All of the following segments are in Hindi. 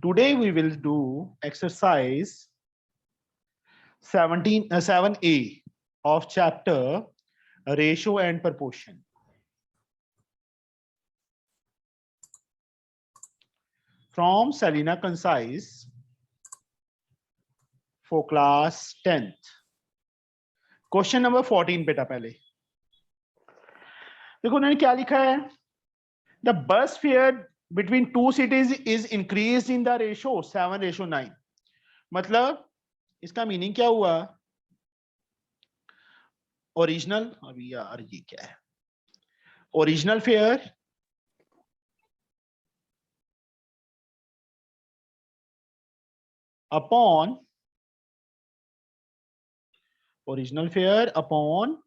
Today we will do exercise 7A of chapter ratio and proportion. From Selina Concise for class 10th. Question number 14 बेटा पहले देखो उन्होंने क्या लिखा है. The bus fare between two cities is increased in the ratio 7:9. मतलब इसका मीनिंग क्या हुआ? ओरिजिनल, अभी यार ये क्या है, original fair upon original fair upon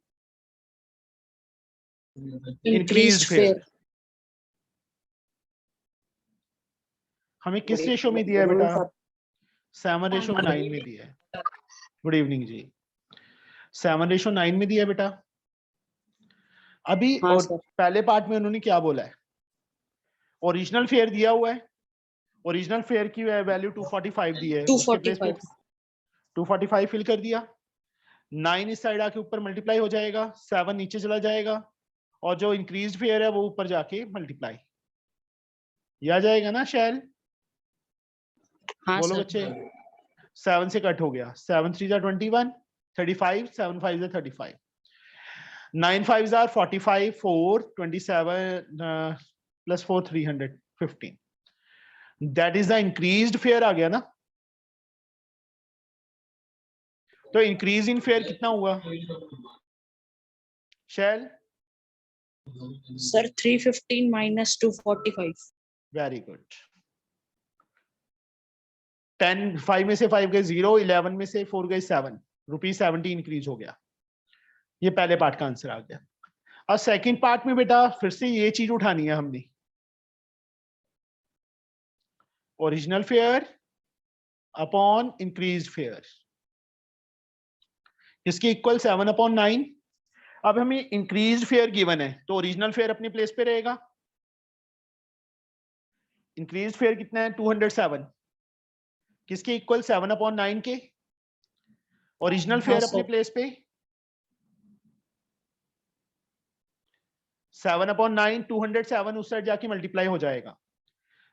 increased fair. हमें किस रेशो में दिया है बेटा? 7:9 में दिया है. गुड इवनिंग जी. 7:9 में दिया है बेटा. अभी हाँ, और पहले पार्ट में उन्होंने क्या बोला है? ओरिजिनल फेयर दिया हुआ है. ओरिजिनल फेयर की वैल्यू 245 दी है. 245 फिल कर दिया. 9 इस साइड आके ऊपर मल्टीप्लाई हो जाएगा, 7 नीचे चला जाएगा और जो इंक्रीज्ड फेयर है वो ऊपर जाके मल्टीप्लाई. ये आ जाएगा ना शैल? हाँ, बोलो बच्चे. 7 से कट हो गया. 7 3 21, 35, 7 5 35, 9 5 45, 4 27 plus 4 315. That is the increased fare आ गया ना. तो इंक्रीज इन फेयर कितना हुआ Shail? Sir 315 minus 245. Very good. 10 5 में से 5 गए 0, 11 में से 4 गए 7, ₹70 इंक्रीज हो गया. ये पहले पार्ट का आंसर आ गया. और सेकंड पार्ट में बेटा फिर से ये चीज उठानी है हमने. Original fair upon increased fair इसके इक्वल 7/9. अब हमें इंक्रीज्ड फेयर गिवन है तो ओरिजिनल फेयर अपने प्लेस पे रहेगा. इंक्रीज्ड फेयर कितना है? 207. किसके इक्वल? 7/9 के. ओरिजिनल फेयर अपने प्लेस पे 7/9, 207 उस साइड जाके मल्टीप्लाई हो जाएगा.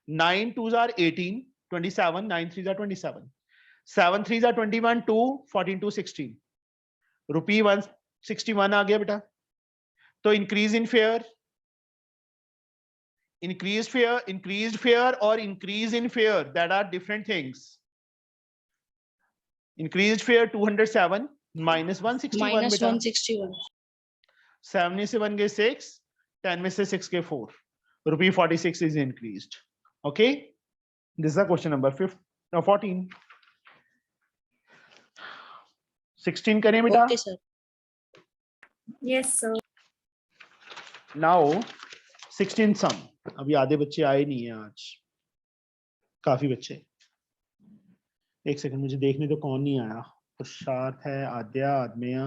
9 2s are 18, 27, 9 3s are 27, 7 3s are 21, 2 14 2 16, ₹161 आ गया बेटा. तो increase in fair, increased fear or increase in fear, that are different things. Increased fear 207 minus 161 minus बेटा. 161. 7 में से 1 गए 6, 10 में से 6 गए 4, ₹46 is increased. Okay, this is the question number 14. 16 करें बेटा? Okay sir. Yes sir. Now 16 sum. अभी आधे बच्चे आए नहीं है आज, काफी बच्चे. एक सेकंड मुझे देखने तो कौन नहीं आया. पुरुषार्थ है, आद्या, आदमया,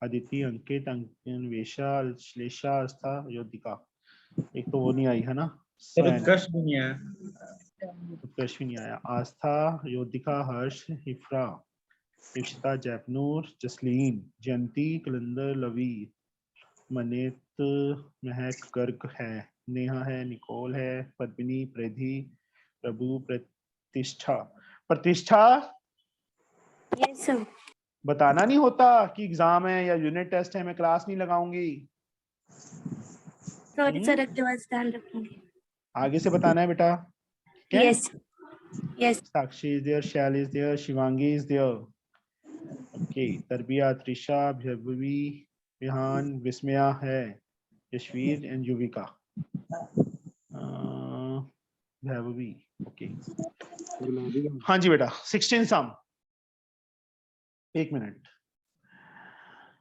अदिति, अंकित, अन्वेषा, श्लेषा, आस्था, योधिका. एक तो वो नहीं आई है ना, उत्कर्ष भी नहीं आया. उत्कर्ष भी नहीं आया. आस्था, योधिका, हर्ष, हिफ्रा, इशिता, जैपनूर, जसलीन, जयंती, कलंदर, लवी, मनेत, महक, गर्ग है, नेहा है, निकोल है, पद्मिनी, प्रधि, प्रभु, प्रतिष्ठा. प्रतिष्ठा Yes sir. बताना नहीं होता कि एग्जाम है या यूनिट टेस्ट है, मैं क्लास नहीं लगाऊंगी. Sorry sir, अगली बार ध्यान रखूंगी. आगे से बताना है बेटा. Yes. Yes. Sakshi is there, shell is there, Shivangi is there. Okay, तरबिया, Trisha, Bhairavi, Vihaan, विस्मया है, यशवीर एंड युविका, भैरवी. ओके हाँ जी बेटा. 16 सम. एक मिनट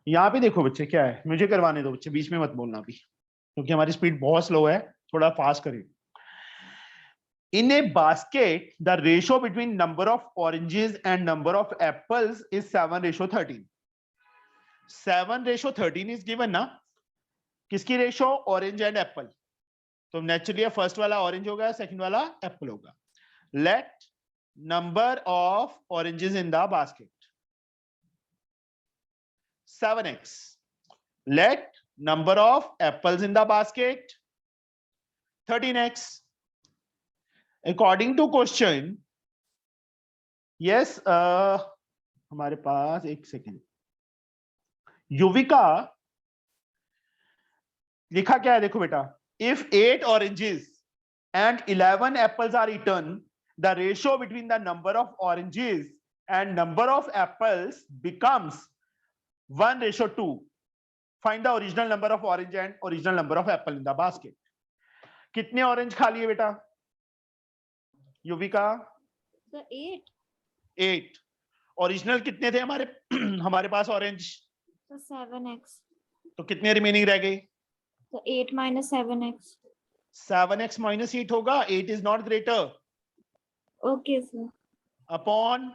यहाँ पे देखो बच्चे क्या है, मुझे करवाने दो बच्चे, बीच में मत बोलना अभी क्योंकि हमारी स्पीड बहुत स्लो है, थोड़ा फास्ट करिए. In a basket, the ratio between number of oranges and number of apples is 7:13. 7:13 is given ना. किसकी रेशो? Orange and Apple. तो नेचुरली फर्स्ट वाला ऑरेंज होगा, सेकंड वाला एप्पल होगा. Let number of oranges in the basket. 7x. Let number of apples in the basket. 13x. According to question, yes, हमारे पास एक सेकेंड, युविका लिखा क्या है देखो बेटा, if 8 oranges and 11 apples are eaten, the ratio between the number of oranges and number of apples becomes 1:2. Find the original number of orange and original number of apple in the basket. कितने ऑरेंज खा लिए बेटा युविका? The 8. 8. ओरिजिनल कितने थे हमारे हमारे पास ऑरेंज? The 7x. तो कितने रिमेनिंग रह गए? The 8 minus 7x. 7x minus 8 होगा. 8 is not greater. Okay, sir. Upon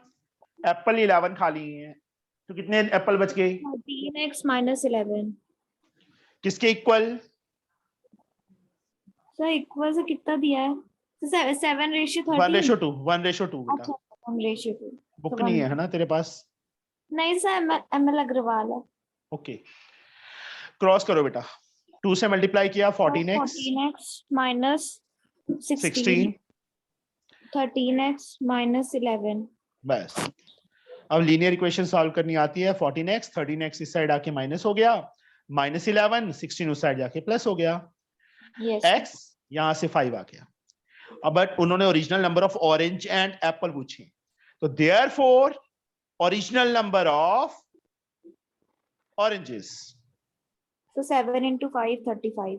Apple 11 खा लिए हैं, तो कितने एप्पल बच गए? 13x minus 11. किसके इक्वल? सर इक्वल से कितना दिया है? 7:13. 1:2. 1:2 बेटा. अच्छा 1:2. बुक नहीं है ना तेरे पास? नहीं सर, ML अग्रवाल है. ओके, क्रॉस करो बेटा. 2 से मल्टीप्लाई किया 14x 14x minus 16. 16. 13x minus 11. बस. अब लीनियर इक्वेशन सॉल्व करनी आती है. 14x 13x इस साइड आके माइनस हो गया, -11 16 उस साइड जाके प्लस हो गया. Yes. x यहां से 5 आ गया. अब बट उन्होंने original number of orange and Apple पूछे, तो therefore original number of oranges, So 7 into 5, 35.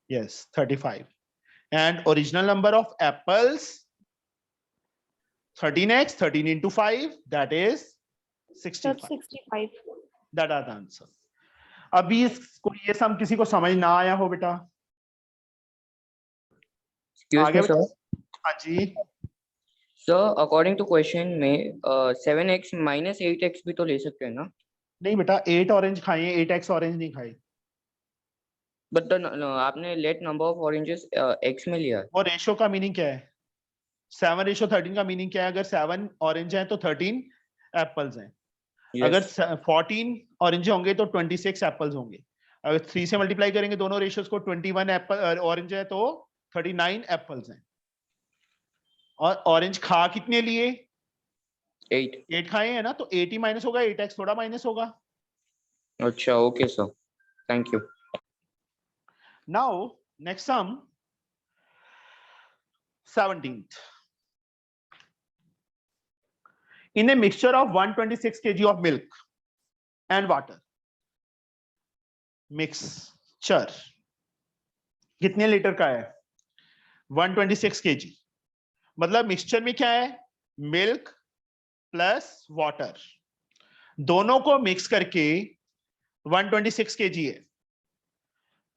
yes 35, and original number of apples 13x, 13 into 5, that is So 65. 65. That are the answer. अभी इसको ये सम किसी को समझ ना आया हो बेटा? आगे सर. हाँ जी. सर अकॉर्डिंग टू क्वेश्चन में 7x minus 8x भी तो ले सकते हैं ना? नहीं बेटा, 8 ऑरेंज खाए, 8x ऑरेंज नहीं खाए. बट आपने let number of oranges x में लिया है. वो रेशो का मीनिंग क्या है? 7:13 का मीनिंग क्या है? अगर 7 ऑरेंज हैं तो 13 एप्पल्स हैं. Yes. अगर 14 ऑरेंज होंगे तो 26 एप्पल्स होंगे. अगर 3 से मल्टीप्लाई करेंगे दोनों रेशियोज को, 21 एप्पल ऑरेंज है तो 39 एप्पल्स हैं. और ऑरेंज खा कितने लिए? 8 खाए हैं ना, तो 8 ही माइनस होगा, 8x थोड़ा माइनस होगा. अच्छा okay sir, thank you. Now next sum 17th. In a mixture of 126 kg of milk and water, mixture कितने लीटर का है? 126 kg. मतलब मिक्सचर में क्या है? मिल्क प्लस वाटर, दोनों को मिक्स करके 126 kg है.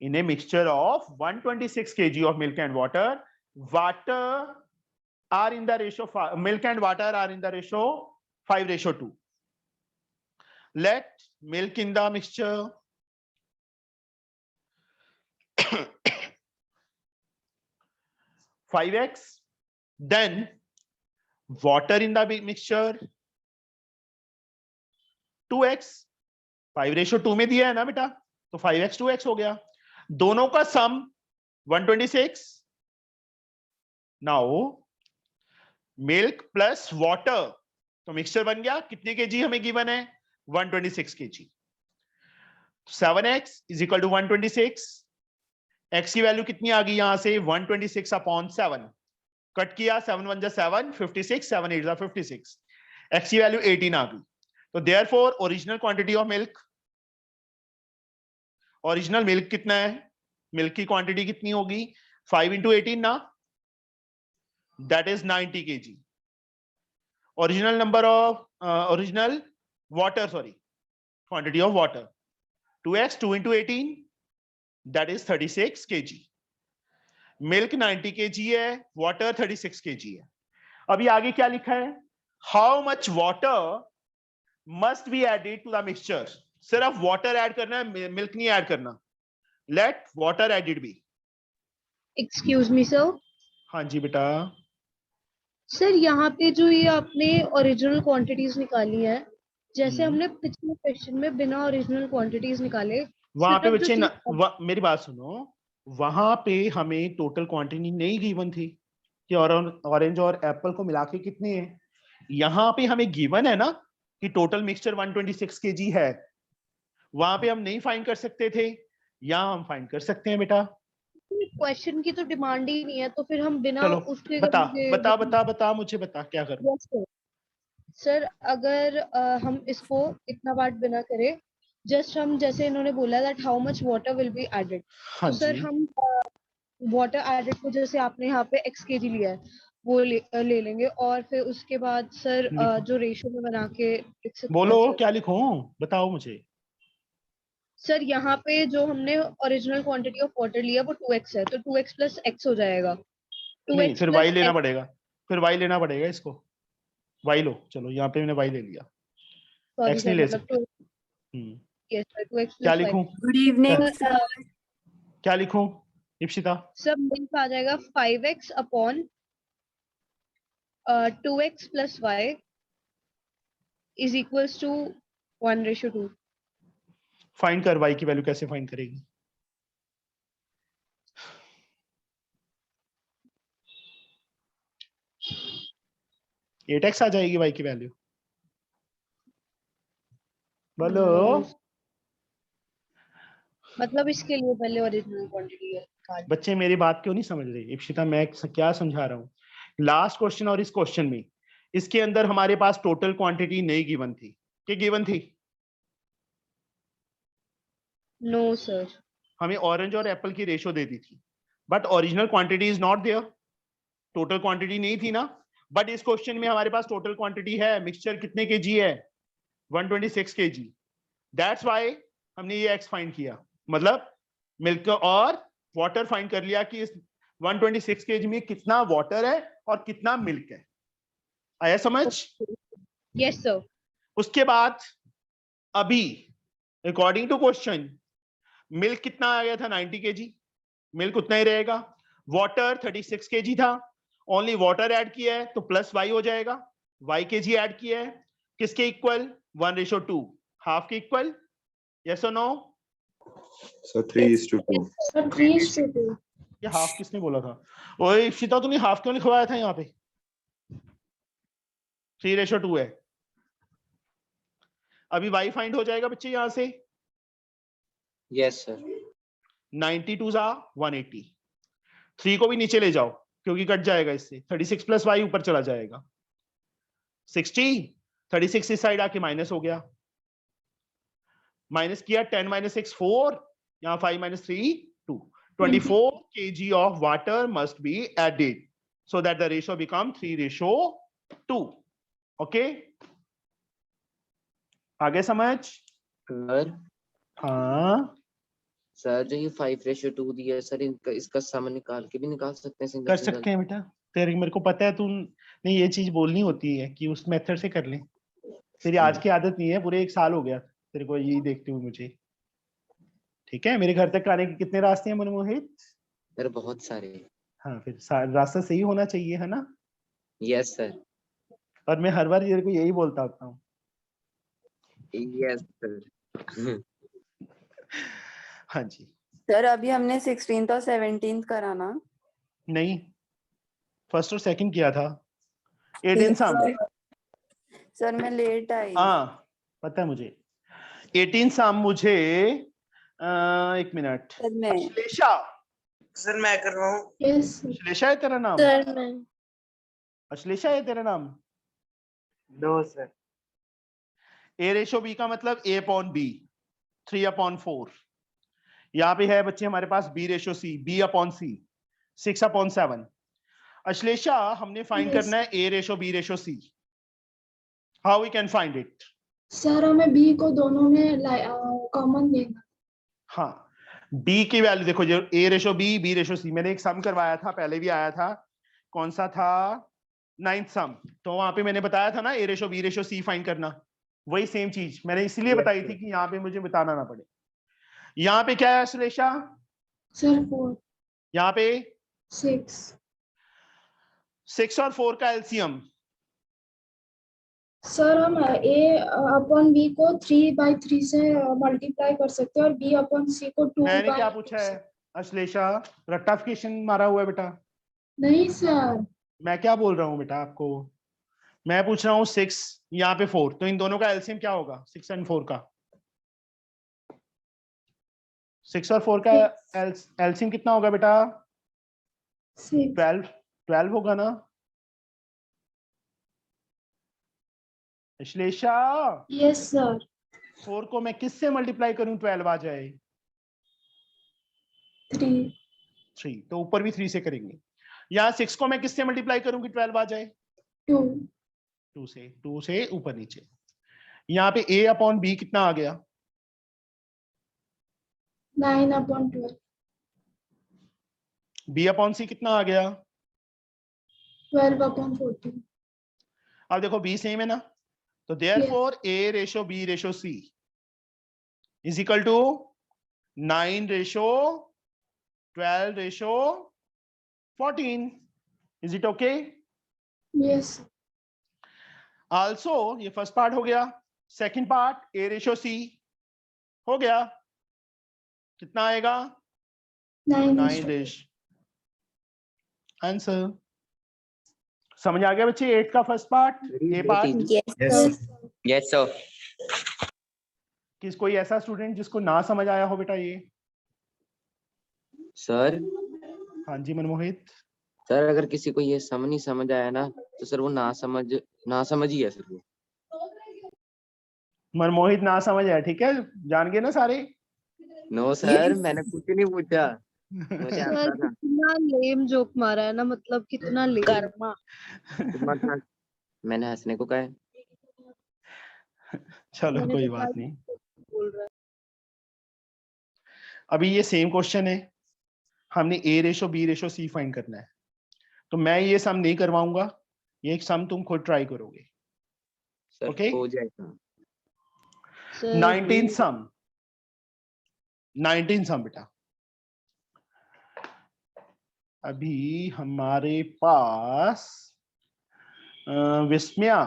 In a mixture of 126 kg of milk and water are in the ratio, milk and water are in the ratio 5:2. Let milk in the mixture, (5x), then water in the mixture 2x. 5:2 में दिया है ना बेटा, तो 5x 2x हो गया. दोनों का sum 126. Now milk plus water, तो मिक्सचर बन गया. कितने केजी हमें गिवन है? 126 KG. 7x is equal to 126. x की वैल्यू कितनी आ गई यहां से? 126/7. कट किया, 7 1 7, 56, 7 8 56. x की वैल्यू 18 आ गई. तो therefore original quantity of milk, original milk कितना है? मिल्क की क्वांटिटी कितनी होगी? 5 into 18 ना, that is 90 kg. Original number of original water, sorry, quantity of water 2x, 2 into 18, that is 36 kg. Milk 90 kg है, water 36 kg है. अभी आगे क्या लिखा है? How much water must be added to the mixture? सिर्फ water ऐड करना है, मिल्क नहीं ऐड करना. Let water added be. Excuse me, sir. हाँ जी बेटा. सर यहाँ पे जो ये आपने ओरिजिनल क्वांटिटीज निकाली है, जैसे हमने पिछले क्वेश्चन में बिना ओरिजिनल क्वांटिटीज निकाले, वहां पे सिर्फ जो बच्चे चीज मेरी बात सुनो, वहां पे हमें टोटल क्वांटिटी नहीं गिवन थी कि ऑरेंज और एप्पल को मिला के कितने हैं। यहाँ पे हमें गिवन है ना कि टोटल मिक्सचर 126 केजी है। वहां पे हम नहीं फाइंड कर सकते थे, यहाँ हम फाइंड कर सकते हैं बेटा। क्वेश्चन की तो डिमांड ही नहीं है, तो फिर हम बिना चलो उसके बता करेंगे। बता बता बता मुझे बता क्या करूं। Yes, sir. सर अगर हम इसको इतना पार्ट बिना करें, जस्ट हम जैसे इन्होंने बोला that how much water will be added, हाँ तो सर जी, हम वाटर एडेड को जैसे आपने यहाँ पे x kg लिया है वो ले लेंगे, और फिर उसके बाद सर लिखो। जो रेशो में बना के लिख सकते बोलो हैं सर। क्या लिखूं, बताओ मुझे। सर यहाँ पे जो हमने ओरिजिनल क्वांटिटी ऑफ वाटर लिया वो 2x है, तो 2x प्लस x हो जाएगा। नहीं 2x फिर y प्लस लेना x, पड़ेगा, फिर y लेना पड़ेगा इसको। y लो, चलो यहाँ पे मैंने y ले लिया, सॉरी x नहीं सर, ले मतलब सकते। 2, हम्म, yes सर, 2x क्या प्लस 5। लिखूं, गुड इवनिंग क्या, सर। क्या लिखूं इप्सिता। सब मिल आ जाएगा 5x upon 2x plus y is equals to 1:2। Find कर, y की वैल्यू कैसे फाइंड करेगी। एट एक्स आ जाएगी y की वैल्यू, बोलो। मतलब इसके लिए पहले ओरिजिनल क्वांटिटी है। बच्चे मेरी बात क्यों नहीं समझ रहे इप्सिता, मैं क्या समझा रहा हूँ। लास्ट क्वेश्चन और इस क्वेश्चन में, इसके अंदर हमारे पास टोटल क्वांटिटी नहीं गिवन थी, क्या गिवन थी। No sir. हमें ऑरेंज और एप्पल की रेशो दे दी थी, but original quantity is not there, total quantity नहीं थी ना। बट इस क्वेश्चन में हमारे पास टोटल क्वांटिटी है, मिक्सचर कितने केजी है, 126 केजी। दैट्स व्हाई हमने ये एक्स फाइंड किया, मतलब मिल्क और वाटर फाइंड कर लिया कि इस 126 केजी में कितना वाटर है और कितना मिल्क है। आया समझ। Yes sir. उसके बाद अभी अकॉर्डिंग टू क्वेश्चन मिल्क कितना आ गया था, 90 केजी, मिल्क उतना ही रहेगा। वाटर 36 केजी था, ओनली वाटर ऐड किया है तो प्लस वाई हो जाएगा। वाई केजी ऐड किया है, किसके इक्वल, 1:2, हाफ के इक्वल। यस और नो। So 3:2. सर 3:2। ये हाफ किसने बोला था। ओए इप्सिता तूने हाफ क्यों लिखवाया था यहाँ पे, 3:2 है। अभी वाई फाइंड हो जाएगा बच्चे यहां से। Yes sir. 92 जा 180, 3 को भी नीचे ले जाओ क्योंकि कट जाएगा इससे, 36 प्लस वाई ऊपर चला जाएगा 60, 36 इस साइड आके माइनस हो गया, माइनस किया 10 - 6 4, यहाँ 5 - 3 2, 24 kg of water must be added so that the ratio become 3:2. okay, आगे समझ। सर हाँ सर जो ये 5:2 दिया है सर, इसका सम निकाल के भी निकाल सकते हैं सिंगल कर सिंगल। सकते हैं बेटा, तेरे मेरे को पता है तू नहीं ये चीज बोलनी होती है कि उस मेथड से कर ले, तेरी आज की आदत नहीं है, पूरे 1 साल हो गया तेरे को यही देखते हुए मुझे। ठीक है, मेरे घर तक आने के कितने रास्ते हैं मनमोहित। सर बहुत सारे। हाँ फिर रास्ता सही होना चाहिए है ना। Yes sir. और मैं हर बार तेरे को यही बोलता होता हूँ। Yes sir. हाँ जी। सर अभी हमने 16th और 17th करा ना। नहीं, फर्स्ट और सेकंड किया था, 18 सम। सर मैं लेट आई। हाँ पता है मुझे, 18 सम मुझे 1 मिनट। सर मैं अश्लेषा, सर मैं कर रहा हूँ। यस अश्लेषा है तेरा नाम, सर। मैं अश्लेषा है तेरा नाम। No sir. A/B का मतलब A/B, 3/4। यहाँ पे है बच्चे हमारे पास B/C, B/C, 6/7। अश्लेषा हमने फाइंड करना है A/B/C। How we can find it. Sir हमें बी को दोनों में कॉमन लेना। हाँ, B की वैल्यू देखो, जो A/B, B/C, मैंने एक सम करवाया था, पहले भी आया था, कौन सा था, 9th सम। तो वहां पे मैंने बताया था ना A/B/C फाइंड करना, वही सेम चीज मैंने इसलिए बताई थी कि यहाँ पे मुझे बताना ना पड़े। यहाँ पे क्या है अश्लेषा, सर 4 यहाँ पे 6 6 और 4 का एलसीएम। सर हम a अपॉन b को 3/3 से मल्टीप्लाई कर सकते हैं और b अपॉन c को 2 मैंने क्या पूछा है अश्लेषा? रेक्टिफिकेशन मारा हुआ है बेटा। नहीं सर। मैं क्या बोल रहा हूँ बेटा आपको? मैं पूछ रहा हूँ 6 यहाँ पे 4, तो इन दोनों का एलसीएम क्या होगा? 6 और 4 का 6 और 4 का एलसीएम कितना होगा बेटा? 12 होगा ना अश्लेषा? Yes sir. 4 को मैं किससे मल्टीप्लाई करूं 12 आ जाए? 3, तो ऊपर भी 3 से करेंगे। यहाँ 6 को मैं किससे मल्टीप्लाई करूं कि 12 आ जाए? 2 से ऊपर नीचे। यहाँ पे a अपॉन b कितना आ गया? 9/12। b अपॉन c कितना आ गया? 12/14। अब देखो b सेम है ना, तो therefore a ratio b ratio c is equal to 9:12:14। Is it okay? Yes. Also ये फर्स्ट पार्ट हो गया। Second part a ratio c हो गया, कितना आएगा? 9 रेश। आंसर समझ आ गया बच्चे? 8 का फर्स्ट पार्ट, ए पार्ट। Yes, sir. किस कोई ऐसा स्टूडेंट जिसको ना समझ आया हो बेटा ये? सर हाँ जी मनमोहित। सर अगर किसी को ये नहीं समझ आया ना तो सर वो ना समझ ही है सर वो। मनमोहित ना समझ आया, ठीक है, जान गए ना सारे? नो सर मैंने कुछ नहीं पूछा, मुझे आता सर था। कितना लेम जोक मारा है ना, मतलब कितना लेम। कर्मा। मतलब मैंने हंसने को कहा है। चलो मैंने कोई तो बात कहा नहीं। बोल रहा है। अभी ये सेम क्वेश्चन है, हमने a ratio b ratio c find करना है, तो मैं ये सम नहीं करवाऊंगा, ये एक सम तुम खुद ट्राई करोगे। Sir okay? हो जाएगा। सर 19 सम बेटा। अभी हमारे पास विस्मया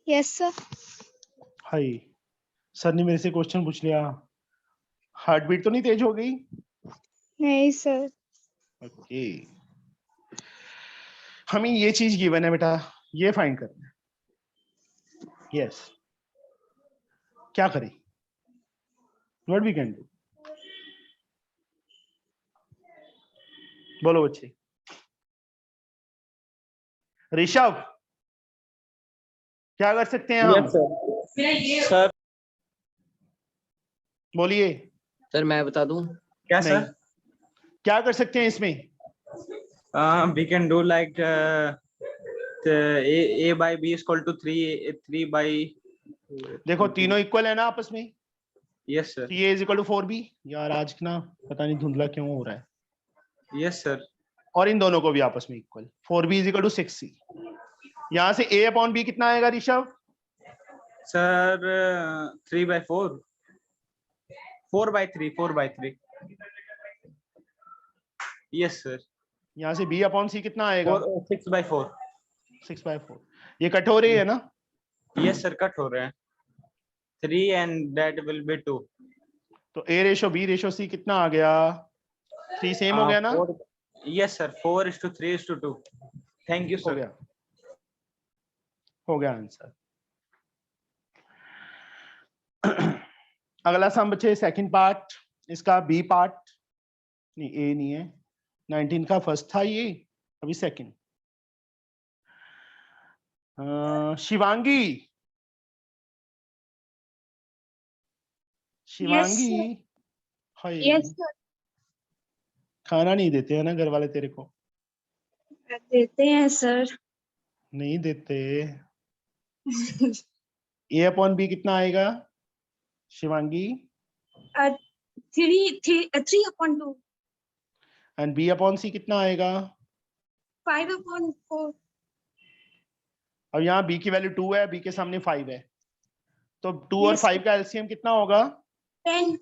यस सर। हाय, सर ने मेरे से क्वेश्चन पूछ लिया, हार्ट बीट तो नहीं तेज हो गई? नहीं सर। ओके, हमें ये चीज गिवन है बेटा, ये फाइंड करना है। यस, क्या करें? What we can do? बोलो बच्चे। ऋषभ, क्या कर सकते हैं हम? सर बोलिए। सर मैं बता दूं? क्या नहीं, सर? क्या कर सकते हैं इसमें? We can do like a by b is equal to 3 by देखो तीनों इक्वल है ना आपस में। yes sir. 3a is equal to 4b। यार आज ना पता नहीं धुंधला क्यों हो रहा है। Yes sir. और इन दोनों को भी आपस में equal, 4b is equal to 6c। यहाँ से a अपॉन b कितना आएगा ऋषभ? Sir 3/4 4/3 yes sir. यहाँ से b अपॉन c कितना आएगा? 6/4 6/4। ये कट हो रही है ना? yes sir कट हो रहे हैं 3 and that will be 2 तो a ratio b ratio c कितना आ गया? 3 सेम हो गया ना? yes sir 4:3:2 thank you हो sir. गया, हो गया आंसर। अगला सम बचे सेकंड पार्ट, इसका बी पार्ट नहीं, ए नहीं है, 19 का फर्स्ट था ये, अभी सेकंड। शिवांगी, हाय, यस सर। खाना नहीं देते हैं ना घर वाले तेरे को? देते हैं सर। नहीं देते। ए अपॉन बी कितना आएगा शिवांगी? 3/2। एंड बी अपॉन सी कितना आएगा? 5/4। अब यहाँ b की वैल्यू 2 है, b के सामने 5 है, तो 2 और Yes. 5 का एलसीएम कितना होगा? 10।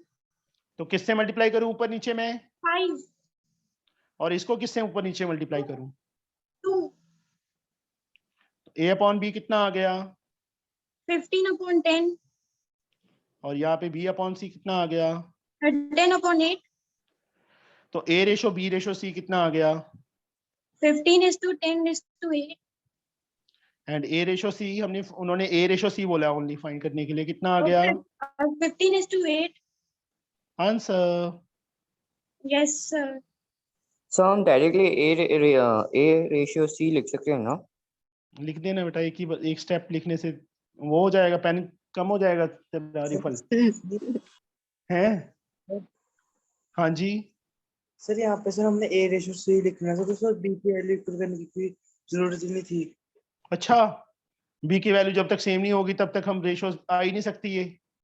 तो किससे मल्टीप्लाई करूं ऊपर नीचे में? 5, और इसको किससे ऊपर नीचे मल्टीप्लाई करूं? 2, a अपॉन b कितना आ गया? 15/10, और यहाँ पे b अपॉन c कितना आ गया? 10/8, तो a ratio b ratio c कितना आ गया? 15:10:8, एंड a रेशो c हमने उन्होंने a रेशो c बोला ओनली फाइंड करने के लिए, कितना आ गया? 15:8. आंसर। Yes, sir. So हम डायरेक्टली a रेशियो c लिख सकते हैं ना? लिख देना बेटा, एक स्टेप लिखने से वो हो जाएगा, पेन कम हो जाएगा तेरा रिफल है। हाँ जी सर यहाँ पे सर हमने ए रेशो सी लिखना था, तो सर बी की वैल्यू इक्वल करने की कोई जरूरत ही नहीं थी। अच्छा, b की वैल्यू जब तक सेम नहीं होगी तब तक हम रेशो आ ही नहीं सकती।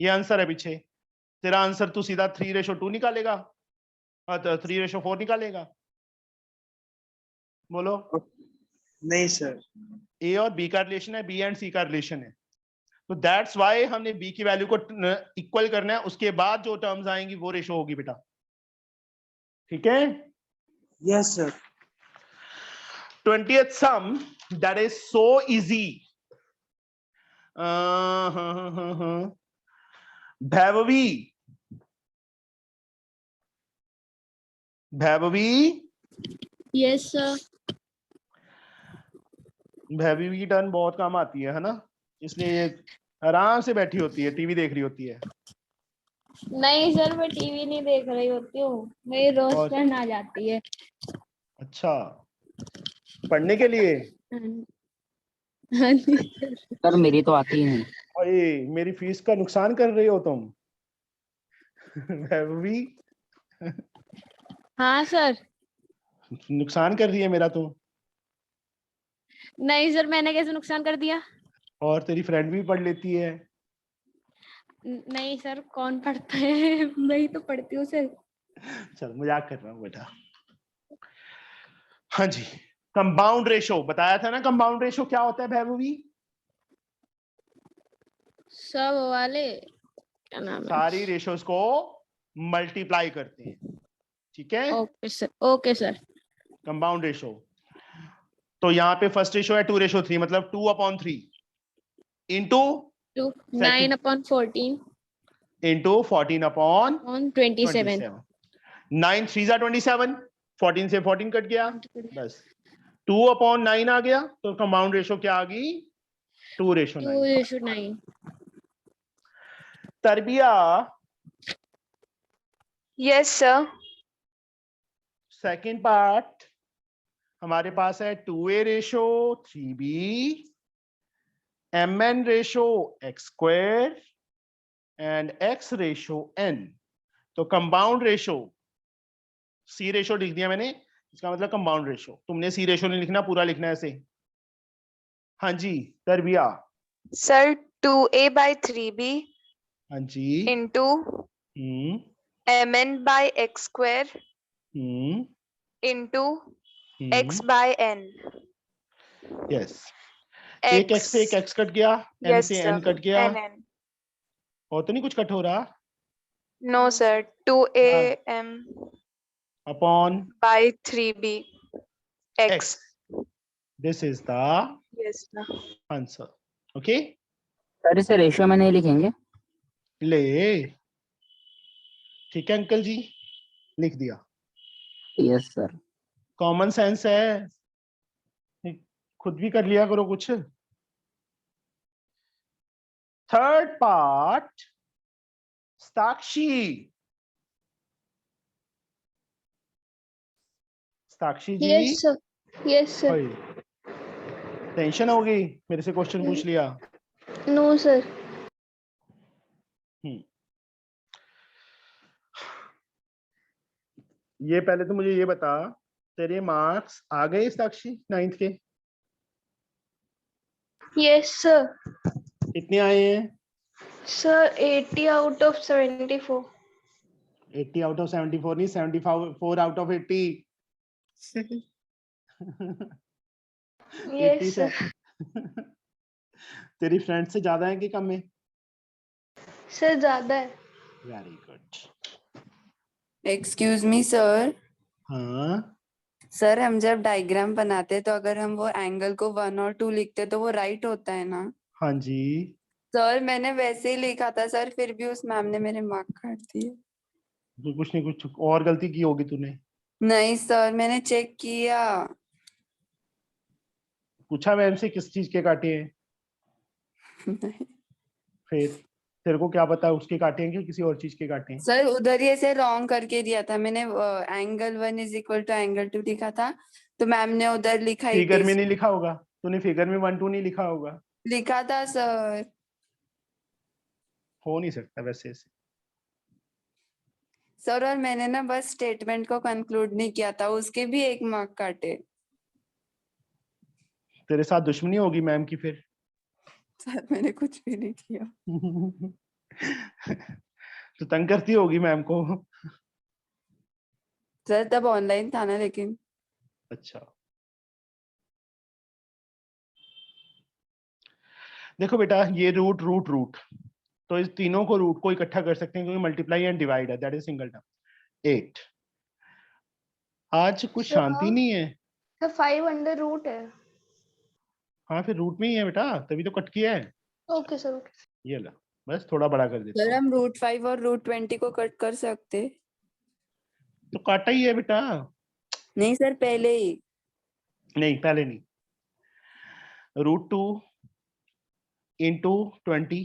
ये आंसर है पीछे। तेरा आंसर तू सीधा 3:2 निकालेगा, 3:4 निकालेगा। बोलो। नहीं सर, a और b का रिलेशन है, b एंड c का रिलेशन है, तो दैट्स वाई हमने b की वैल्यू को इक्वल करना है, उसके बाद जो टर्म्स आएंगी वो रेशो होगी बेटा, ठीक है? Yes sir. 20th sum, that is so easy. भैभवी Yes, sir. भैभवी की टर्न बहुत काम आती है ना, इसलिए ये आराम से बैठी होती है, टीवी देख रही होती है। नहीं सर, मैं टीवी नहीं देख रही होती हूँ, मेरी रोज और- टर्न आ जाती है। अच्छा, पढ़ने के लिए? हाँ जी। सर मेरी तो आती ही नहीं। अरे मेरी फीस का नुकसान कर रही हो तुम। भैभवी हाँ सर। नुकसान कर रही है मेरा तो। नहीं सर, मैंने कैसे नुकसान कर दिया? और तेरी फ्रेंड भी पढ़ लेती है। नहीं सर, कौन पढ़ता है? मैं ही तो पढ़ती हूँ सर। चल मजाक कर रहा हूँ बेटा। हाँ जी, कंपाउंड रेशो बताया था ना, कंपाउंड रेशो क्या होता है भैभवी? सब वाले क्या नाम है? सारी रेशोस को मल्टीप्लाई करते हैं, ठीक है? Okay sir, okay sir. Compound ratio. तो यहाँ पे फर्स्ट रेशो है 2:3, मतलब 2/3 इंटू 9/14 इंटू 14/27। on 27। 9 3 जा 27, 14 से 14 कट गया, बस 2/9 आ गया। तो कंपाउंड रेशो क्या आ गई? 2:9। 2:9। Tarbiya. Yes sir. Second part हमारे पास है 2a ratio 3b mn ratio x² and x ratio n। तो कंपाउंड रेशो c रेशो लिख दिया मैंने, इसका मतलब कंपाउंड रेशो। तुमने c रेशो नहीं लिखना, पूरा लिखना है ऐसे। हाँ जी तरबिया। सर 2a/3b हाँ जी। Into mn/x² into x/n। Yes, एक x से एक x कट गया, n से n कट गया, और तो नहीं कुछ कट हो रहा? No sir, 2am/3b x। This is the yes sir. Answer. Okay, sir इसे रेशियो में नहीं लिखेंगे? ले ठीक है अंकल जी, लिख दिया। Yes sir. कॉमन सेंस है, खुद भी कर लिया करो कुछ। थर्ड पार्ट साक्षी। साक्षी जी। Yes, sir. Yes, sir. Tension हो गई, मेरे से क्वेश्चन पूछ लिया। No, sir. ये पहले तो मुझे ये बता, तेरे मार्क्स आ गए साक्षी 9th के? Yes, sir. कितने आए हैं? Sir, 80 out of 74. 80 out of 74 नहीं, 74 आउट ऑफ 80। Yes, 80 sir. तेरी फ्रेंड से ज्यादा है कि कम है? Sir, ज़्यादा है। Very good. Excuse me sir, हाँ सर हम जब डायग्राम बनाते तो अगर हम वो एंगल को 1 और 2 लिखते तो वो राइट होता है ना? हाँ जी, सर मैंने वैसे ही लिखा था सर, फिर भी उस मैम ने मेरे मार्क काट दिए। तो कुछ नहीं, कुछ और गलती की होगी तूने। नहीं सर, मैंने चेक किया। पूछा मैम से किस चीज के काटे हैं? नहीं। फिर तेरे को क्या पता उसके काटे हैं कि किसी और चीज के काटे हैं? सर उधर ही ऐसे रॉन्ग करके दिया था मैंने, angle 1 is equal to angle 2 लिखा था, तो मैम ने उधर लिखा ही फिगर में नहीं लिखा होगा, तूने फिगर में 1 2 नहीं लिखा होगा। लिखा था सर। हो नहीं सकता वैसे ऐसे। सर और मैंने ना बस स्टेटमेंट को कंक्लूड नहीं किया था, उसके भी 1 मार्क काटे। तेरे साथ दुश्मनी होगी मैम की फिर। सर मैंने कुछ भी नहीं किया। तो तंग करती होगी मैम को। सर तब ऑनलाइन था ना लेकिन। अच्छा, देखो बेटा, ये रूट रूट रूट, तो इस तीनों को रूट को इकट्ठा कर सकते हैं क्योंकि मल्टीप्लाई एंड डिवाइड है, दैट इज सिंगल टर्म 8। आज कुछ शांति नहीं है। तो 5 अंडर रूट है। हाँ फिर रूट में ही है बेटा, तभी तो कट किया है। Okay sir, okay. ये ला, बस थोड़ा बड़ा कर देता सर हूँ। हम रूट 5 और रूट 20 को कट कर सकते? तो काटा ही है बेटा। नहीं सर, पहले ही। नहीं पहले नहीं। √2 इंटू 20,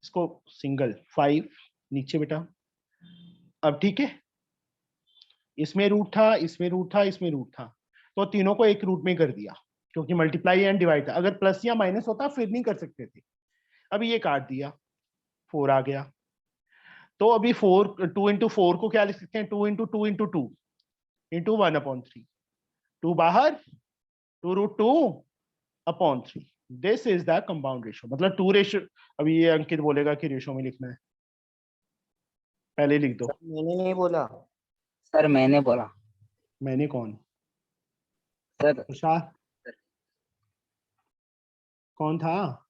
इसको सिंगल 5 नीचे बेटा। अब ठीक है, इसमें रूट था, इसमें रूट था, इसमें रूट था, तो तीनों को एक रूट में कर दिया क्योंकि मल्टीप्लाई एंड डिवाइड था। अगर प्लस या माइनस होता फिर नहीं कर सकते थे। अभी ये काट दिया, 4 आ गया। तो अभी 2 इंटू 4 को क्या लिख सकते हैं? 2 इंटू 2 इंटू 2 इंटू 1/3। 2 बाहर, 2√2 upon 3। This is the compound ratio, मतलब 2 रेशियो। अभी ये अंकित बोलेगा कि रेशियो में लिखना है, पहले लिख दो। मैंने नहीं बोला सर, मैंने बोला। मैंने कौन? सर तुषार कौन था?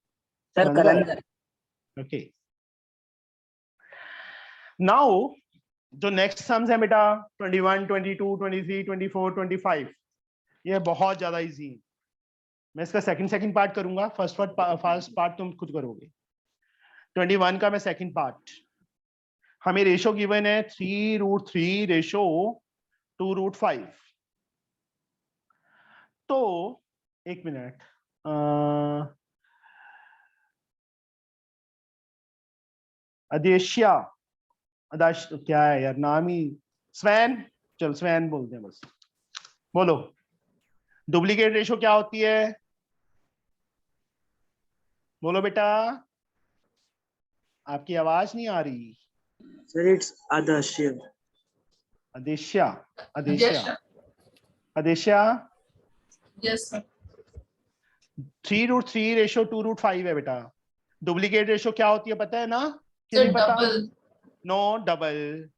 सर कलंदर। ओके, नाउ जो नेक्स्ट सम्स है बेटा 21 22 23 24 25, ये बहुत ज्यादा इजी है। मैं इसका सेकंड पार्ट करूंगा, फर्स्ट पार्ट तुम खुद करोगे। 21 का मैं सेकंड पार्ट। हमें रेशो गिवन है 3√3 रेशो 2√5। तो एक मिनट, अदेशिया, क्या है यार नाम ही, स्वैन, चल स्वैन बोलते हैं बस। बोलो, डुप्लीकेट रेशो क्या होती है? बोलो बेटा, आपकी आवाज नहीं आ रही। Sir it's Adarsh. Adeshiya, Adeshiya, Adeshiya. Yes sir. 3√3 ratio 2√5 है बेटा। डुप्लीकेट रेशो क्या होती है पता है ना? कि सर नहीं पता? Double. No, double.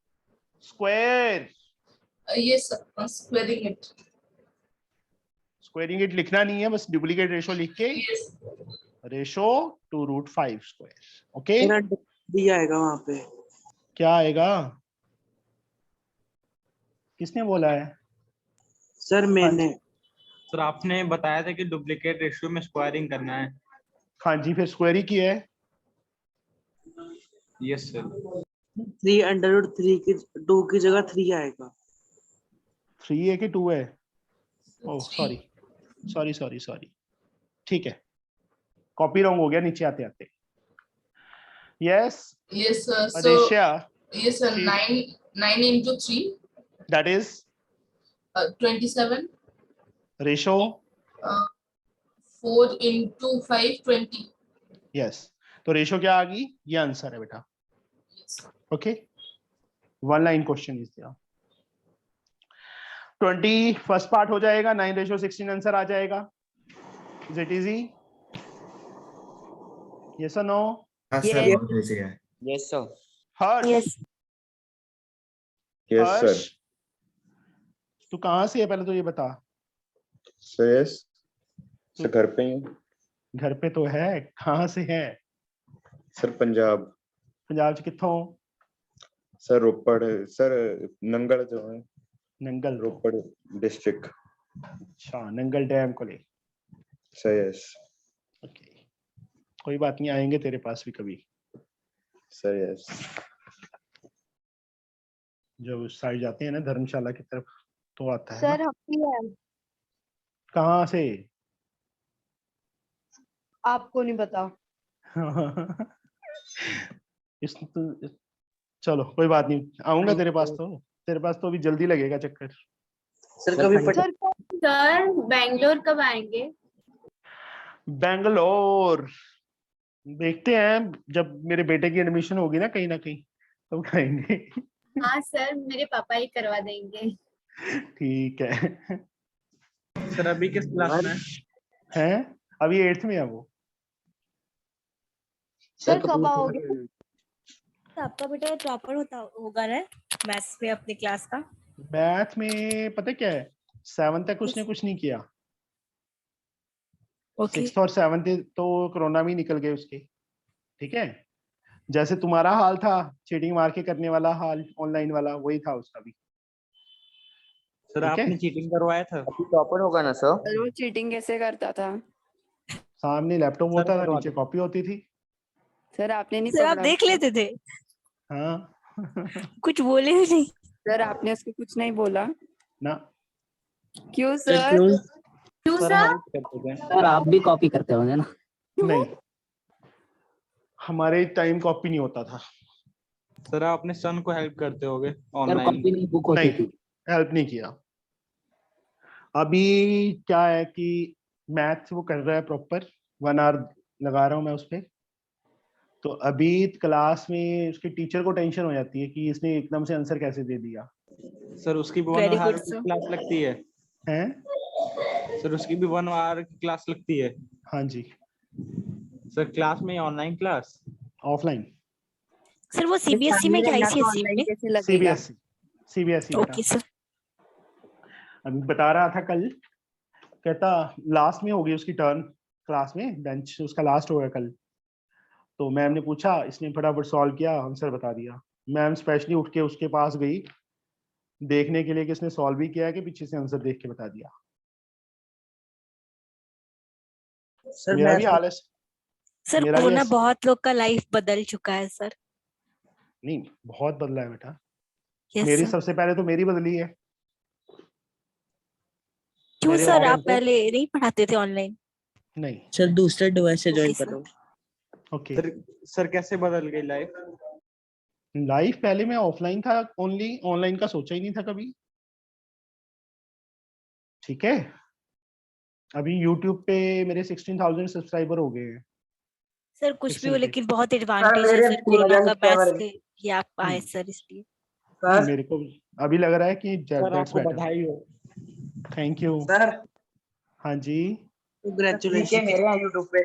Square. Yes sir, squaring it. Squaring it लिखना नहीं है, बस डुप्लीकेट रेशो लिख के yes. Ratio 2√5 square. Okay, D आएगा वहां पे। क्या आएगा? किसने बोला है? सर मैंने। सर आपने बताया था कि डुप्लीकेट रेशियो में स्क्वायरिंग करना है। हाँ जी, फिर स्क्वायरी की है। Yes sir. 3√3 की 2 की जगह 3 आएगा। 3 है कि 2 है? Oh sorry sorry sorry sorry, ठीक है, कॉपी रॉन्ग हो गया नीचे आते आते। Yes yes sir, so Adeshiya, yes sir, 9 into 3 that is 27, ratio 4 into 5 20। Yes, तो रेशो क्या आ गई? ये आंसर है बेटा। ओके, 1 लाइन क्वेश्चन इज दिया। 20 फर्स्ट पार्ट हो जाएगा, 9/16 आंसर आ जाएगा। Is it easy? यस और नो? हाँ सर, Yes. बहुत इजी है। Yes sir. Harsh, yes yes Harsh, sir. तू कहाँ से है पहले तो ये बता। सर यस सर, घर पे ही हूँ। घर पे तो है, कहाँ से है? सर पंजाब। पंजाब च कित्थों? सर रोपड़ सर नंगल जो है नंगल तो। रोपड़ डिस्ट्रिक्ट। अच्छा नंगल डैम को ले। सर यस ओके कोई बात नहीं, आएंगे तेरे पास भी कभी। Sir yes. जब उस साइड जाते हैं ना धर्मशाला की तरफ तो आता है सर ना। हम भी हैं, कहाँ से? आपको नहीं पता। इस चलो कोई बात नहीं, आऊंगा तेरे पास तो अभी जल्दी लगेगा चक्कर। सर कभी सर सर बैंगलोर कब आएंगे? बैंगलोर देखते हैं, जब मेरे बेटे की एडमिशन होगी ना कहीं तो खाएंगे। हाँ सर मेरे पापा ही करवा देंगे। ठीक है। सर अभी किस क्लास में हैं अभी 8th में है वो। सर कब आओगे? तो आपका बेटा टॉपर होगा ना मैथ्स में अपनी क्लास का? मैथ में पता क्या है, 7th तक उसने कुछ नहीं किया। ओके 6th और 7th तो कोरोना में ही निकल गए उसके। ठीक है, जैसे तुम्हारा हाल था चीटिंग मार के करने वाला हाल ऑनलाइन वाला, वही था उसका भी। सर ठीक है? आपने चीटिंग करवाया था? अभी टॉपर होगा ना सर? सर वो चीटिंग कैसे करता था? सामने लैपटॉप सर होता था, करवा नीचे दो। कॉपी होती थी। सर आपने नहीं सर आप पकड़ा देख उसको? लेते थे, हाँ। कुछ बोले भी नहीं? सर आपने उसको कुछ नहीं बोला? ना क्यों सर सर? क्यों? क्यों सर सर? हेल्प करते थे। सर आप भी कॉपी करते होंगे ना? नहीं, हमारे टाइम कॉपी नहीं होता था। सर आप अपने सन को हेल्प करते होगे सर ऑनलाइन। कॉपी नहीं बुक होती नहीं थी। हेल्प नहीं किया। अभी क्या है कि मैथ वो कर रहा है प्रॉपर, 1 आवर लगा रहा हूँ मैं उस पे। तो अभी क्लास में उसके टीचर को टेंशन हो जाती है कि इसने एकदम से आंसर कैसे दे दिया। सर उसकी भी 1 Very hour good, sir. Class लगती है? हैं? सर उसकी भी 1 आवर की क्लास लगती है? हाँ जी। सर क्लास में ऑनलाइन क्लास? ऑफलाइन। सर वो सीबीएसई में क्या आईसीएसई में? कैसे लगेगा? CBSE okay sir. अभी बता रहा था कल, कहता लास्ट में होगी उसकी टर्न क्लास में, बेंच उसका लास्ट होगा कल। तो मैम ने पूछा, इसने फटाफट सॉल्व किया, आंसर बता दिया। मैम स्पेशली उठ के उसके पास गई देखने के लिए कि इसने सॉल्व भी किया है कि पीछे से आंसर देख के बता दिया। सर मेरा मैं भी हाल है। सर मेरा भी कोरोना ऐसा- बहुत लोग का लाइफ बदल चुका है सर। नहीं बहुत बदला है बेटा। यस मेरी सर। सबसे पहले तो मेरी बदली है। क्यों मेरे सर और- आप पहले नहीं पढ़ाते थे ऑनलाइन? नहीं। सर दूसरे डिवाइस से ज्वाइन Okay, कर रहा हूँ। ओके सर कैसे बदल गई लाइफ? लाइफ पहले मैं ऑफलाइन था ओनली, ऑनलाइन का सोचा ही नहीं था कभी। ठीक है, अभी यूट्यूब पे मेरे 16,000 सब्सक्राइबर हो गए हैं। सर कुछ भी 16 हो के। लेकिन बहुत एडवांटेज है मेरे सर कोरोना 3,000 का सब्सक्राइबर बैच हैं। से ये आप आए सर इसलिए। नहीं, मेरे को अभी लग रहा है कि सर दैट्स आपको बेटर। बधाई हो। Thank you. सर हाँ जी। कांग्रेचुलेशन। मेरे हैं यूट्यूब पे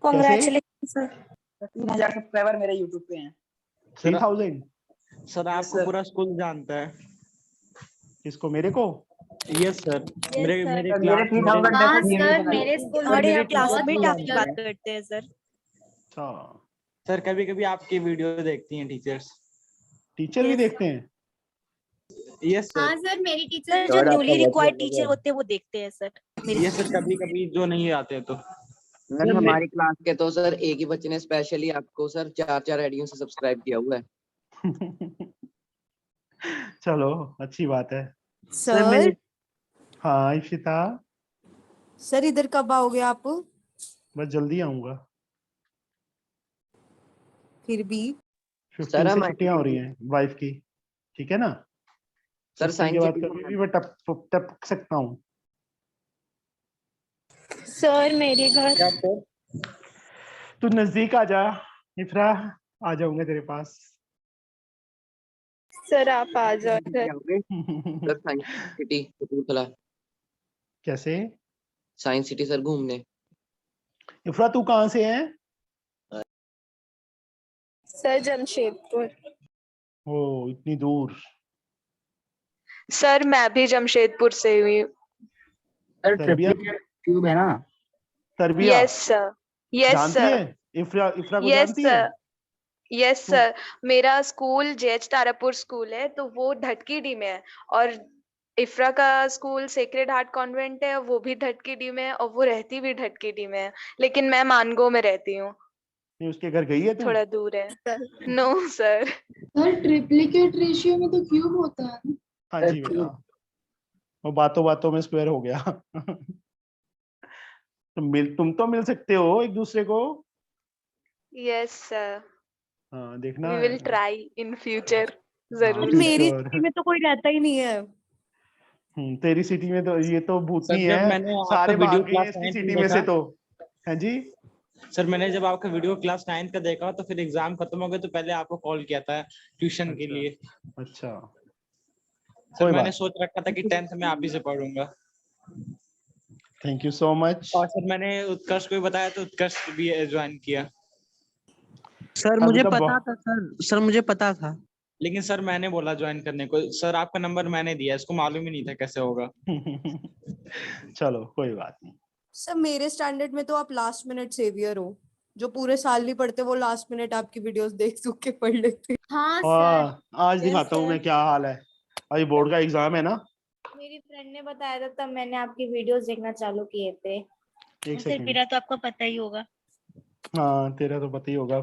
कांग्रेचुलेशन सर। 3,000 सब्सक्राइबर मेरे यूट्यूब पे हैं। 3,000 सर आपको सर। पूरा स्कूल जानता है? किसको? मेरे को? Yes sir. मेरे sir. मेरे सर, क्लास मेरे 3,000 हाँ डेफिनेटली सर बनाए। मेरे स्कूल हमारे में यहाँ भी बहुत क्लासमेट आपकी लोग बात करते हैं सर। अच्छा, सर कभी कभी आपकी वीडियो देखती हैं टीचर्स। टीचर भी Yes. देखते हैं? Yes sir. हाँ सर मेरी टीचर सर जो सर, आपका न्यूली बहुत रिक्वायर्ड बहुत टीचर होते हैं वो देखते हैं सर। मेरी यस सर कभी कभी जो नहीं आते तो। सर हमारी क्लास के तो सर एक ही बच्चे ने स्पेशली आपको सर 4 आईडियों से सब्सक्राइब किया हुआ है। चलो अच्छी बात है। सर हाँ इशिता, सर इधर कब आओगे आप? बस जल्दी आऊंगा। फिर भी 15 से हम छुट्टियां हो रही हैं वाइफ की, ठीक है ना? सर 16 के साइंस बाद कभी भी मैं टप सकता हूँ। सर मेरे घर क्या सर? तू नजदीक आ जा इफ्रा, आ जाऊंगा तेरे पास। सर आप आ जाओ sir. Sir science city Kapurthala. कैसे? साइंस सिटी सर घूमने। इफ्रा तू कहाँ से है? सर जमशेदपुर। ओ इतनी दूर। सर मैं भी जमशेदपुर से हुई हूँ। सर तरबिया? ट्यूब है ना? तरबिया यस सर। यस जानती सर। है? इफ्रा को यस जानती है? सर। यस सर, मेरा स्कूल जेएच तारापुर स्कूल है, तो वो ढटकीडी में है, और इफ्रा का स्कूल सेक्रेड हार्ट कॉन्वेंट है, वो भी ढटकीडी में है, और वो रहती भी ढटकीडी में है, लेकिन मैं मानगो में रहती हूँ, नहीं उसके घर गई है तू? थोड़ा दूर है। No sir. Sir triplicate ratio में तो क्यूब होता है ना? हाँ जी बेटा, वो बातों बातों में स्क्वायर हो गया। तुम तो मिल सकते हो एक दूसरे को। यस सर, हाँ देखना we will try in future, जरूर। मेरी sure. सिटी में तो कोई रहता ही नहीं है। तेरी सिटी में तो ये तो भूतनी सर, जब है, मैंने आपका सारे वीडियो भाग गए हैं क्लास इसकी 9th सिटी में में से देखा, तो। हाँ जी सर मैंने जब आपका वीडियो क्लास 9th का देखा तो फिर एग्जाम खत्म हो गए तो पहले आपको कॉल किया था ट्यूशन के लिए। अच्छा सर कोई मैंने बात। सोच रखा था कि 10th में आप ही से पढ़ूंगा। Thank you so much. और सर मैंने उत्कर्ष को भी बताया तो उत्कर्ष भी ज्वाइन किया। सर अभी मुझे तो पता था सर मुझे पता था। लेकिन सर मैंने बोला ज्वाइन करने को, सर आपका नंबर मैंने दिया, इसको मालूम ही नहीं था कैसे होगा। चलो कोई बात नहीं। सर मेरे स्टैंडर्ड में तो आप लास्ट मिनट सेवियर हो, जो पूरे साल नहीं पढ़ते वो लास्ट मिनट आपकी वीडियोस देख सुख के पढ़ लेते। हाँ हाँ आज Yes, दिखाता हूँ मैं sir. क्या हाल है। अभी बोर्ड का एग्जाम है ना। मेरी फ्रेंड ने बताया था, तब मैंने आपकी वीडियोस देखना चालू किए थे। एक सर सेकंड। मेरा तो आपको पता ही होगा। हाँ तेरा तो पता ही होगा।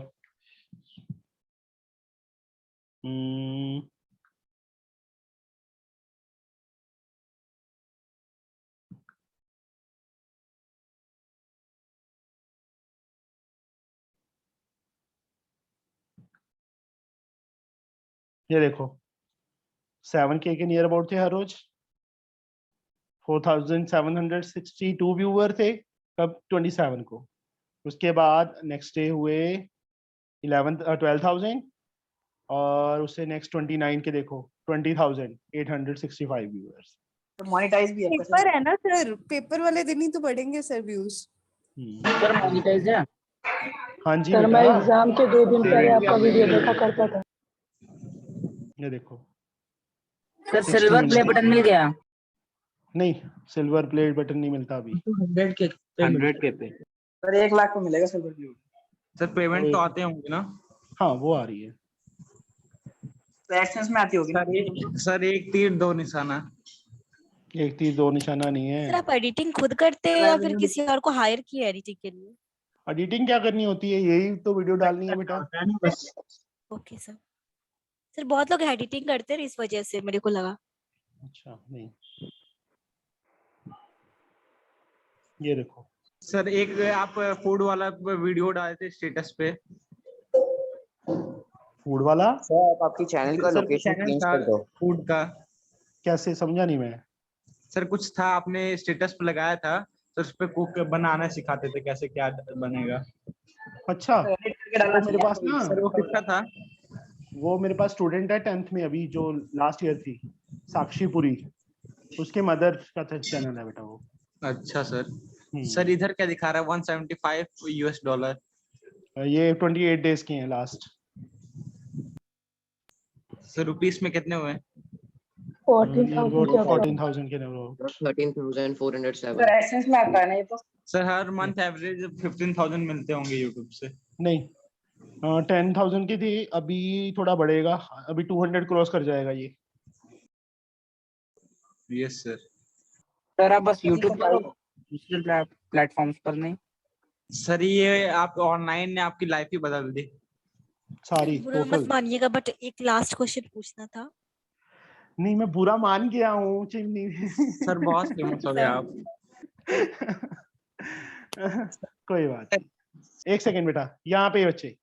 हम्म, ये देखो 7K के नियर अबाउट थे हर रोज। 4762 व्यूअर थे कब 27 को। उसके बाद नेक्स्ट डे हुए 12,000 और उससे नेक्स्ट 29 के देखो 20,865 व्यूअर्स। मोनेटाइज भी है पेपर है ना सर, पेपर वाले दिन ही तो बढ़ेंगे सर व्यूज। सर मोनेटाइज है। हाँ जी सर मैं बेटा एग्जाम के 2 दिन पहले आपका वीडियो देखा करता था। ये देखो sir 60 silver play minute. Button मिल गया। नहीं सिल्वर प्लेट बटन नहीं मिलता अभी। 100K पे। सर 1 लाख को मिलेगा सिल्वर प्ले। सर पेमेंट तो आते होंगे ना? हाँ वो आ रही है। तो एक्सेंस में आती होगी ना। सर एक तीर दो निशाना। एक तीर दो निशाना नहीं सर है। आप एडिटिंग खुद करते हैं या फिर किसी और को हायर किया एडिटिंग के लिए? एडिटिंग क्या करनी होती है, यही तो वीडियो डालनी है बेटा। Okay sir. सर बहुत लोग एडिटिंग करते हैं इस वजह से मेरे को लगा। अच्छा नहीं ये देखो। सर एक आप फूड वाला वीडियो डाले थे स्टेटस पे। फूड वाला सर आप आपकी चैनल का सर लोकेशन चैनल चेंज था कर दो। फूड का। कैसे समझा नहीं मैं। सर कुछ था आपने स्टेटस पे लगाया था, तो उस पे कुक बनाना सिखाते थे कैसे क्या बनेगा। अच्छा वो मेरे पास ना सर वो किसका था? वो मेरे पास स्टूडेंट है 10th में अभी जो लास्ट ईयर थी, साक्षीपुरी, उसके मदर का चैनल है बेटा वो। अच्छा सर। सर इधर क्या दिखा रहा है? $175। ये 28 डेज के हैं लास्ट। सर रुपीस में कितने हुए? 14,000 के नंबर। 13,407। सर एक्सेंस में आता है ना ये तो। सर हर मंथ एवरेज 15,000 मिलते होंगे यूट्यूब से। नहीं 10,000 की थी, अभी थोड़ा बढ़ेगा, अभी 200 क्रॉस कर जाएगा ये। Yes sir. सर आप बस यूट्यूब पर दूसरे प्लेटफॉर्म्स पर नहीं। सर ये आप ऑनलाइन ने आपकी लाइफ ही बदल दी सारी बुरा मत मानिएगा, बट एक लास्ट क्वेश्चन पूछना था। नहीं मैं बुरा मान गया हूँ चिमनी। सर बहुत फेमस हो गया आप। कोई बात नहीं। एक सेकंड बेटा, यहाँ पे बच्चे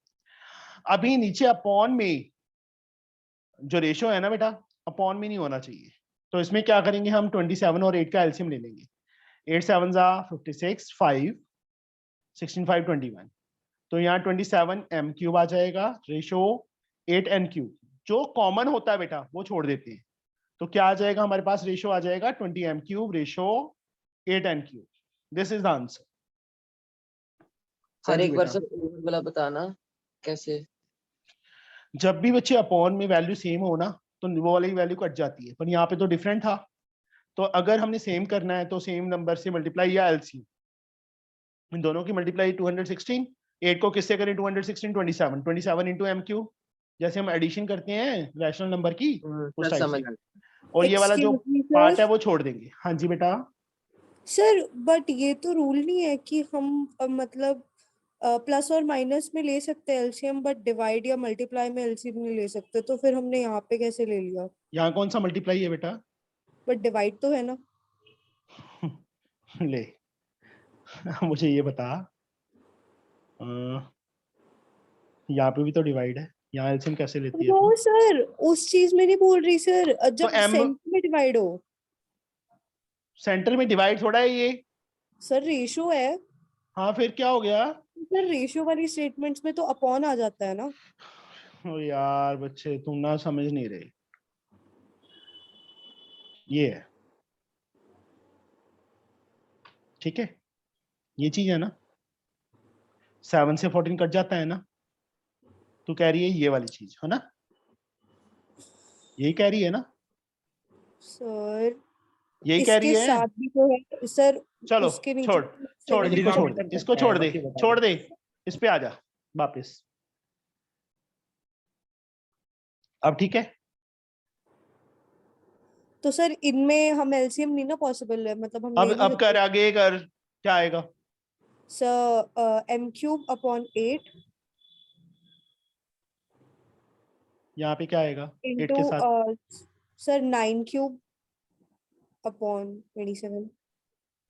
अभी नीचे अपॉन में जो रेशो है ना बेटा, अपॉन में नहीं होना चाहिए। तो इसमें क्या करेंगे हम 27 और 8 का एलसीएम ले लेंगे। 8 7 56, 5 16 5 21। तो यहाँ 27 m क्यूब आ जाएगा, रेशो 8 n क्यूब। जो कॉमन होता है बेटा वो छोड़ देते हैं, तो क्या आ जाएगा हमारे पास? रेशो आ जाएगा 20 m cube ratio 8 n cube. This is the answer. Sir एक बार सर वाला बताना कैसे। जब भी बच्चे अपॉन में वैल्यू सेम हो ना तो वो वाली वैल्यू कट जाती है, पर यहाँ पे तो डिफरेंट था। तो अगर हमने सेम करना है तो सेम नंबर से मल्टीप्लाई या एलसीएम, इन दोनों की मल्टीप्लाई 216 8 को किससे करें 216 27 27 इंटू एम क्यूब, जैसे हम एडिशन करते हैं रैशनल नंबर की उस सर टाइप समझ से। गया। और ये वाला जो Excuse me, पार्ट sir. है वो छोड़ देंगे। हाँ जी बेटा। सर बट ये तो रूल नहीं है कि हम मतलब प्लस और माइनस में ले सकते हैं एलसीएम, बट डिवाइड या मल्टीप्लाई में एलसीएम नहीं ले सकते, तो फिर हमने यहाँ पे कैसे ले लिया? यहाँ कौन सा मल्टीप्लाई है बेटा? बट डिवाइड तो है ना। ले मुझे ये बता, यहाँ पे भी तो डिवाइड है, यहाँ एलसीएम कैसे लेती है वो तू? सर उस चीज में नहीं बोल रही सर, जब M सेंटर में डिवाइड हो। सेंटर में डिवाइड थोड़ा है ये। सर रेशो है। हाँ फिर क्या हो गया? सर रेशो वाली स्टेटमेंट्स में तो अपॉन आ जाता है ना। ओ यार बच्चे तुम ना समझ नहीं रहे। ये है, ठीक है, ये चीज है ना। 7 से 14 कट जाता है ना, तू कह रही है ये वाली चीज है ना, यही कह रही है ना, सर यही कह रही इसके है। साथ भी तो है सर। चलो उसके नीचे छोड़ छोड़ seven इसको, है। छोड़ दे इसको, छोड़ दे छोड़ दे, इस पे आ जा वापस। अब ठीक है। तो सर इनमें हम एलसीएम नहीं ना पॉसिबल है, मतलब हम ले नहीं अब कर, सकते। आगे कर, क्या आएगा? सर m क्यूब अपॉन 8 यहाँ पे क्या आएगा 8 इंटू के साथ? Sir 9 cube upon 27।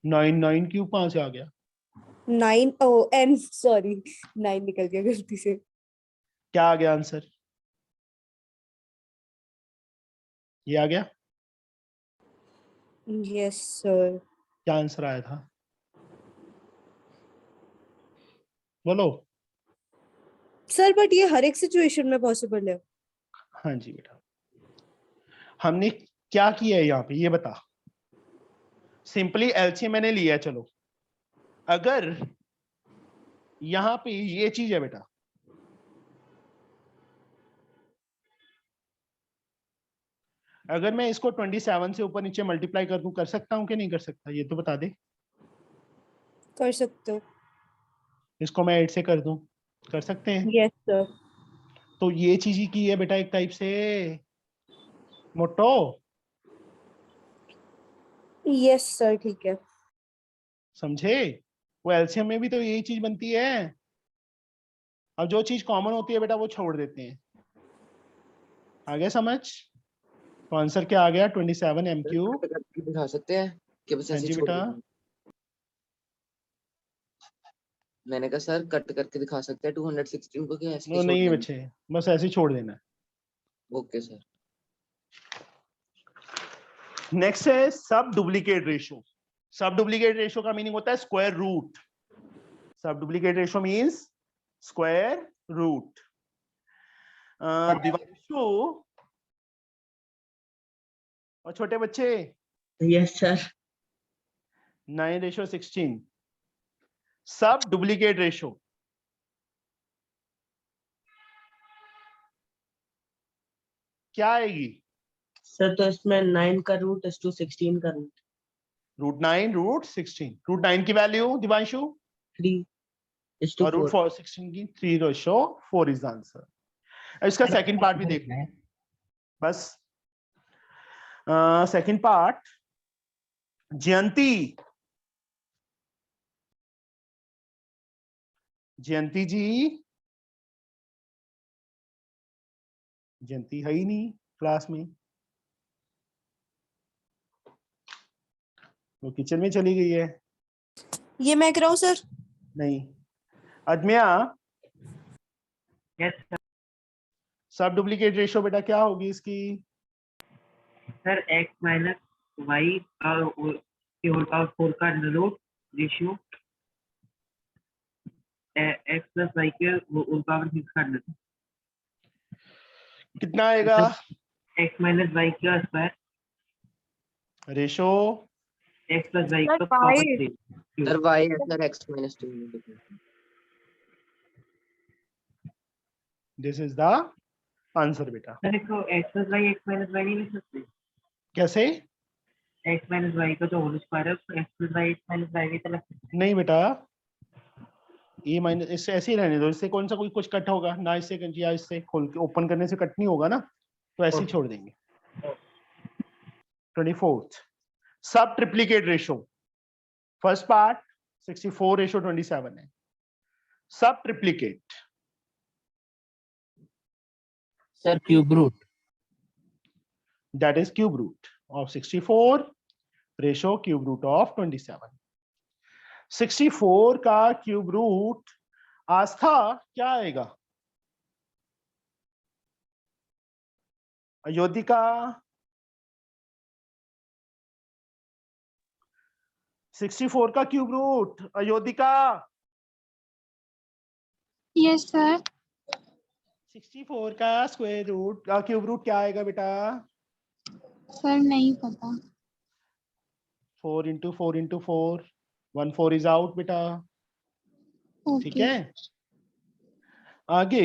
9 क्यूब कहाँ से आ गया? 9 ओ n सॉरी 9 निकल गया गलती से। क्या आ गया आंसर? ये आ गया। Yes sir. क्या आंसर आया था बोलो? सर बट ये हर एक सिचुएशन में पॉसिबल है। हाँ जी बेटा। हमने क्या किया है यहाँ पे ये बता। सिंपली एलसीएम मैंने लिया है, चलो अगर यहाँ पे ये चीज है बेटा, अगर मैं इसको 27 से ऊपर नीचे मल्टीप्लाई कर दूं, कर सकता हूं कि नहीं कर सकता, ये तो बता दे। कर सकते हो। इसको मैं 8 से कर दूं, कर सकते हैं? Yes sir. तो ये चीज ही की है बेटा एक टाइप से मोटो। यस सर ठीक है। समझे? वो एलसीएम में भी तो यही चीज बनती है। अब जो चीज कॉमन होती है बेटा वो छोड़ देते हैं। आगे समझ? तो आंसर क्या आ गया 27 एम क्यूब। कट करके दिखा सकते हैं कि बस हाँ ऐसे जी छोड़ बेटा। देना? मैंने कहा सर कट करके दिखा सकते हैं 216 को, कि ऐसे ही छोड़ नहीं देना? बच्चे, बस ऐसे ही छोड़ देना है। Okay sir. नेक्स्ट है sub duplicate ratio. Sub duplicate ratio का मीनिंग होता है square root. Sub duplicate ratio means square root. Divanshu और छोटे बच्चे, यस सर। 9:16 सब डुप्लीकेट रेशो क्या आएगी? सर तो इसमें 9 का रूट इज टू 16 का रूट। Root 9 root 16। रूट 9 की वैल्यू दिवांशु 3 इज टू और रूट 4। 16 की 3/4 इज द आंसर। अब इसका सेकंड पार्ट भी देख लें बस। सेकंड पार्ट, जयंती, जयंती जी, जयंती है ही नहीं क्लास में, वो किचन में चली गई है। ये मैं कराऊं सर? नहीं, अदमिया, yes sir. Sub duplicate ratio बेटा क्या होगी इसकी? सर x माइनस वाई के होल पावर 4 का root ratio x plus Y के होल पावर 6 का रूट। कितना आएगा? x माइनस वाई का square ratio x plus Y का Sir, power y. 3। Sir y है sir x minus 2। This is the answer बेटा। सर इसको x plus Y x minus Y नहीं लिख सकते? कैसे? x माइनस वाई का जो होल स्क्वायर है उसको x plus Y x minus Y भी तो लिख सकते हैं। नहीं बेटा, ए माइनस, इससे ऐसे ही रहने दो, इससे कौन सा कोई कुछ कट होगा ना, इससे या इससे खोल के ओपन करने से कट नहीं होगा ना, तो ऐसे ही छोड़ देंगे। 24th सब ट्रिप्लीकेट रेशो, फर्स्ट पार्ट 64:27 है, sub triplicate sir cube root, that is cube root of 64 ratio cube root of 27। 64 का क्यूब रूट आस्था क्या आएगा? अयोधिका 64 का क्यूब रूट, अयोधिका यस सर। 64 का स्क्वायर रूट का क्यूब रूट क्या आएगा बेटा? सर नहीं पता। 4 into 4 into 4, 1 4 is out बेटा, ठीक ओके। है। आगे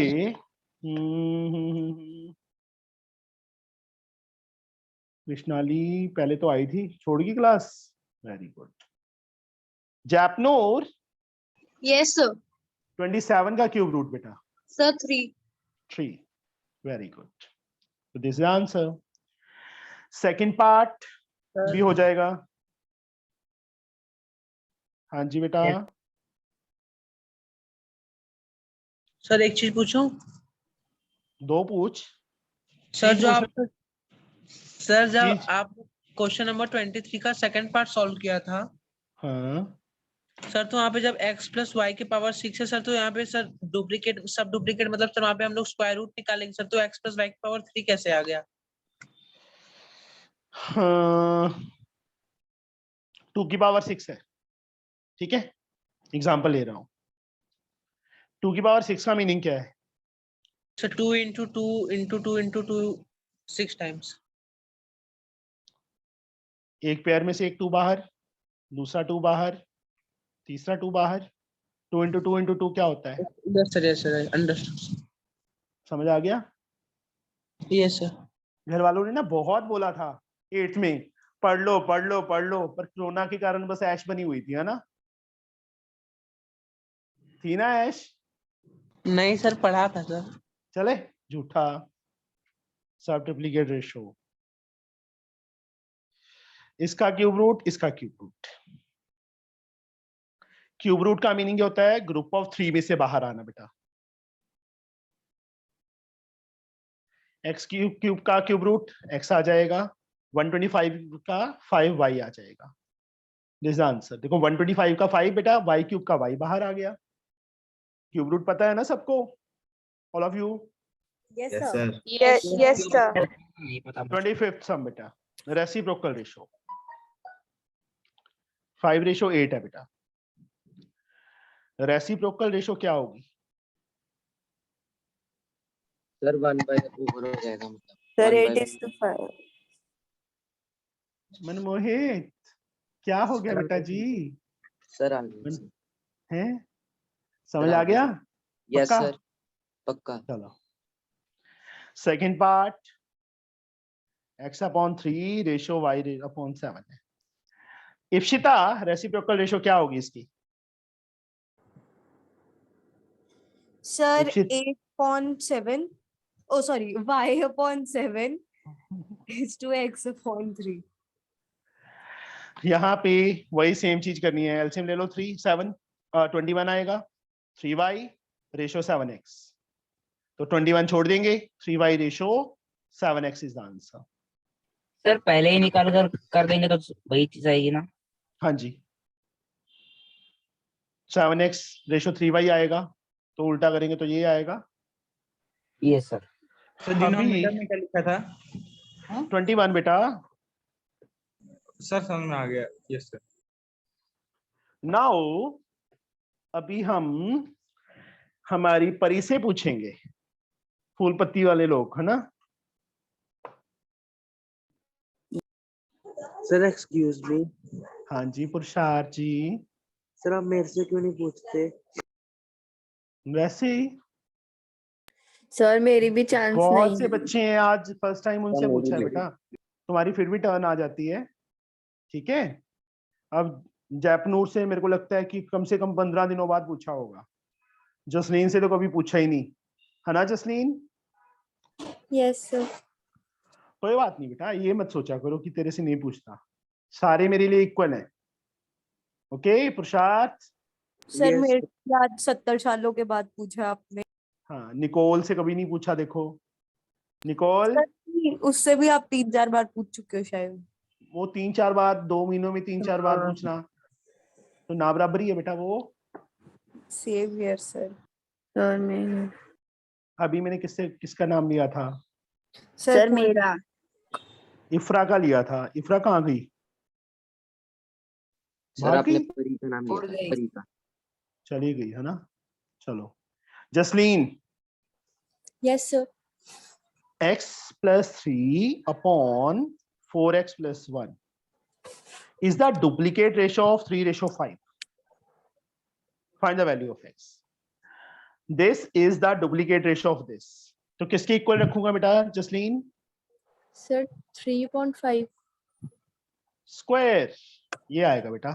कृष्णाली पहले तो आई थी, छोड़ गई class, very good. Japnoor yes sir. 27 का क्यूब रूट बेटा? Sir 3। 3, very good, so this is answer. Second part भी हो जाएगा। हाँ जी बेटा। सर एक चीज पूछूं? 2 पूछ। सर जो आप सर जी। जब आप क्वेश्चन नंबर 23 का सेकंड पार्ट सॉल्व किया था, हाँ सर तो वहाँ पे जब x प्लस वाई की पावर 6 है सर, तो यहाँ पे सर डुप्लीकेट सब डुप्लीकेट मतलब सर वहाँ पे हम लोग स्क्वायर रूट निकालेंगे सर, तो x प्लस वाई की पावर 3 कैसे आ गया? 2 की पावर 6 है, ठीक है, एग्जाम्पल ले रहा हूँ। 2 की पावर 6 का मीनिंग क्या है? Sir 2 into 2 into 2 into 2 6 times. एक पेयर में से एक 2 बाहर, दूसरा 2 बाहर, तीसरा 2 बाहर। 2 into 2 into 2 क्या होता है? Yes sir understood. समझ आ गया? Yes sir. घर वालों ने ना बहुत बोला था 8th में, पढ़ लो पढ़ लो पढ़ लो, पर कोरोना के कारण बस ऐश बनी हुई थी, है ना? थी ना ऐश? नहीं सर पढ़ा था सर। चले झूठा। सब ट्रिप्लीकेट रेशो, इसका क्यूब रूट, इसका क्यूब रूट। क्यूब रूट का मीनिंग होता है ग्रुप ऑफ 3 में से बाहर आना बेटा। एक्स क्यूब का क्यूब रूट x आ जाएगा, 125 का 5y आ जाएगा। This answer. देखो 125 का 5 बेटा, y क्यूब का y बाहर आ गया। क्यूब रूट पता है ना सबको, all of you? Yes Yes, sir. sir. Yes sir. 25th सम बेटा, रेसिप्रोकल रेशो 5:8 है बेटा। रेसिप्रोकल रेशो क्या होगी? सर 1/over हो जाएगा मतलब। सर 1/1। 8:5। मनमोहित क्या हो गया बेटा जी? सर आ गया सर। हैं समझ सर, आ आ गया? गया। यस पक्का? सर पक्का। चलो second part, x/3 ratio y/7 है। इप्सिता रेसिप्रोकल रेशो क्या होगी इसकी? Sir Ipsit 8/7, oh sorry, y/7 is to x/3। यहाँ पे वही सेम चीज करनी है, एलसीएम ले लो। 3 7 21 आएगा, 3y रेशो 7x, तो 21 छोड़ देंगे, 3y ratio 7x is the answer. Sir पहले ही निकाल कर देंगे तो वही चीज आएगी ना? हाँ जी, 7x रेशो 3y आएगा, तो उल्टा करेंगे तो ये आएगा। Yes sir. सर डिनोमिनेटर में क्या लिखा था? 21 बेटा। सर समझ में आ गया। Yes sir. नाउ अभी हम हमारी परी से पूछेंगे, फूल पत्ती वाले लोग, है ना? Sir excuse me. हाँ जी पुरुषार्थ जी। सर आप मेरे से क्यों नहीं पूछते? वैसे ही सर मेरी भी चांस बहुत नहीं से है। बच्चे हैं, आज फर्स्ट टाइम उनसे पूछा है बेटा, तुम्हारी फिर भी टर्न आ जाती है, ठीक है? अब जैपनूर से मेरे को लगता है कि कम से कम 15 दिनों बाद पूछा होगा, जसलीन से तो कभी पूछा ही नहीं, है ना जसलीन? Yes sir. कोई बात नहीं बेटा, ये मत सोचा करो कि तेरे से नहीं पूछता, सारे मेरे लिए इक्वल हैं। ओके पुरुषार्थ? सर मेरे से आज 70 सालों के बाद पूछा आपने। हाँ, निकोल से कभी नहीं पूछा, देखो निकोल। सर उससे भी आप 3-4 बार पूछ चुके हो शायद। वो 3-4 बार 2 महीनों में 3-4 बार हाँ। पूछना तो ना बराबरी है बेटा वो। Same here sir. सर मैं अभी मैंने किसका नाम लिया था? सर मेरा इफ्रा का लिया था। इफ्रा कहाँ गई? सर भाग आपने गई? परी का नाम लिया था, परी का। चली गई है ना। चलो Jasleen, yes sir. x plus 3 upon 4x plus 1 is the duplicate ratio of 3:5. Find the value of x. This is the duplicate ratio of this. तो किसके इक्वल रखूंगा बेटा जसलीन? सर 3.5। स्क्वायर, ये आएगा बेटा।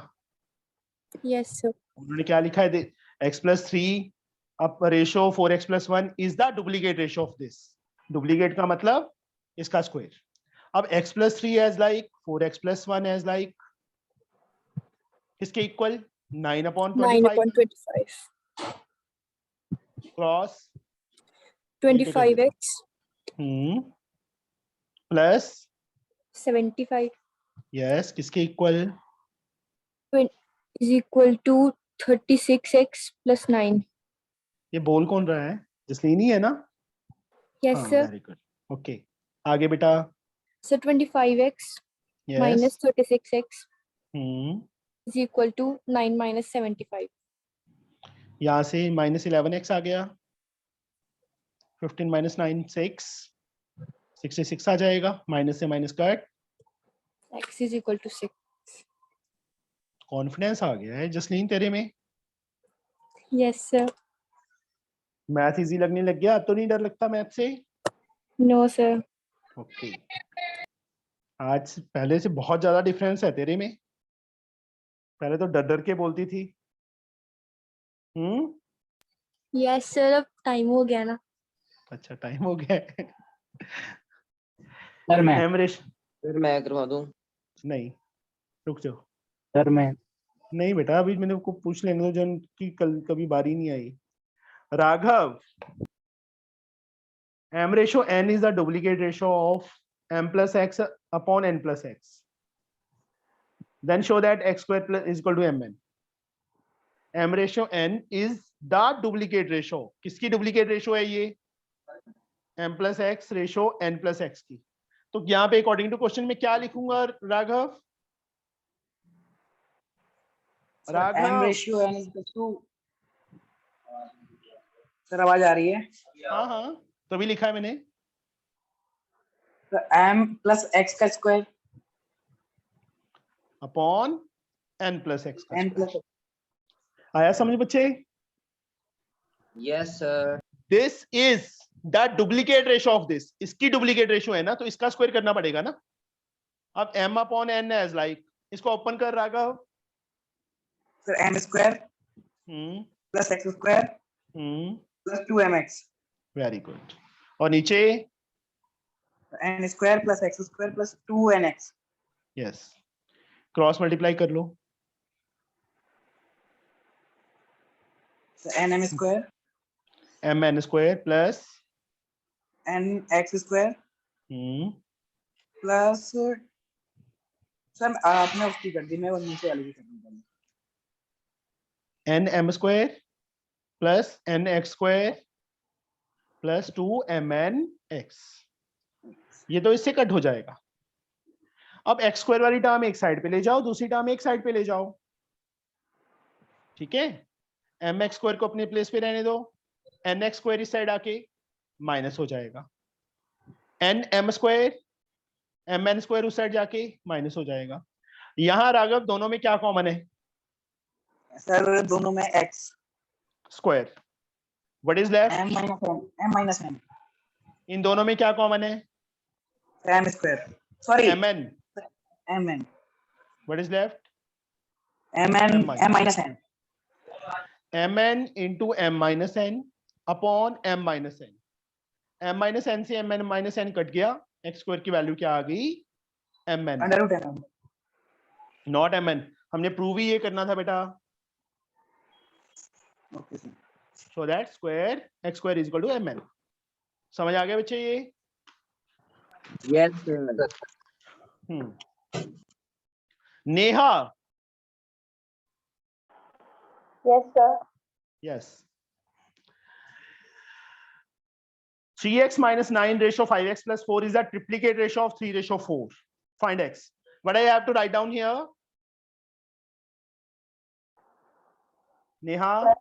Yes sir. उन्होंने क्या लिखा है? x plus 3 up ratio 4x plus 1 is the duplicate ratio of this. Duplicate का मतलब इसका स्क्वायर। अब x plus 3 as like 4x plus 1 as like किसके equal? 9/25 cross 25x plus 75 yes किसके equal? is equal to 36x plus 9। ये बोल कौन रहा है? जसलीन ही है ना? Yes sir. Very good. Okay आगे बेटा। Sir 25x yes minus 36x is equal to 9 minus 75। यहाँ से -11x आ गया, 15 minus 9 6, 66 आ जाएगा, माइनस से minus cut, x is equal to 6। Confidence आ गया है जसलीन तेरे में। Yes sir. मैथ इजी लगने लग गया, अब तो नहीं डर लगता मैथ से? No sir. ओके आज पहले से बहुत ज्यादा डिफरेंस है तेरे में, पहले तो डर डर के बोलती थी। यस सर, अब टाइम हो गया ना। अच्छा टाइम हो गया है। सर मैं एमरेश सर मैं करवा दूं? नहीं रुक जाओ। सर मैं नहीं बेटा अभी मैंने को पूछ लेने दो, जन की कल कभी बारी नहीं आई। Raghav, m ratio n is the duplicate ratio of m plus x upon n plus x. Then show that x square plus is equal to mn. m ratio n is the duplicate ratio. किसकी duplicate ratio है ये? m plus x ratio n plus x की। तो यहाँ पे अकॉर्डिंग टू क्वेश्चन में क्या लिखूंगा Raghav? m ratio n is equal to, sir आवाज आ रही है? हाँ हाँ तभी लिखा है मैंने। तो m plus x का square upon n plus x का n plus आया समझ बच्चे? Yes sir. This is the duplicate ratio of this. इसकी डुप्लीकेट रेशियो है ना, तो इसका स्क्वायर करना पड़ेगा ना। अब m upon n as like, इसको ओपन कर Raghav. Sir m square plus x square plus 2mx। Very good. और नीचे n square plus x square plus 2nx। Yes cross multiply कर लो। nm square mn square plus nx square plus, sir आपने उसकी कर दी, मैं वो नीचे वाली भी कर दूंगा। nm square plus nx square plus 2mnx। ये तो इससे कट हो जाएगा। अब x स्क्वायर वाली टर्म एक साइड पे ले जाओ, दूसरी टर्म एक साइड पे ले जाओ, ठीक है। mx स्क्वायर को अपने प्लेस पे रहने दो, nx स्क्वायर इस साइड आके माइनस हो जाएगा, nm स्क्वायर mn स्क्वायर उस साइड जाके माइनस हो जाएगा। यहां राघव दोनों में क्या कॉमन है? सर दोनों में x square. What is left? m minus n। इन दोनों में क्या कॉमन है? m square, sorry mn। mn। What is left? m minus n। mn into m minus n upon m minus n. m minus n से m minus n कट गया, x स्क्वायर की वैल्यू क्या आ गई? mn. Under root mn. Not mn. हमने प्रूव ही ये करना था बेटा. Okay sir. So that square x square is equal to mn. समझ आ गया बच्चे ये? Yes sir. Neha. Yes, sir. Yes. 3x minus 9 ratio 5x plus 4 is a triplicate ratio of 3 ratio 4. Find x. What I have to write down here? Neha.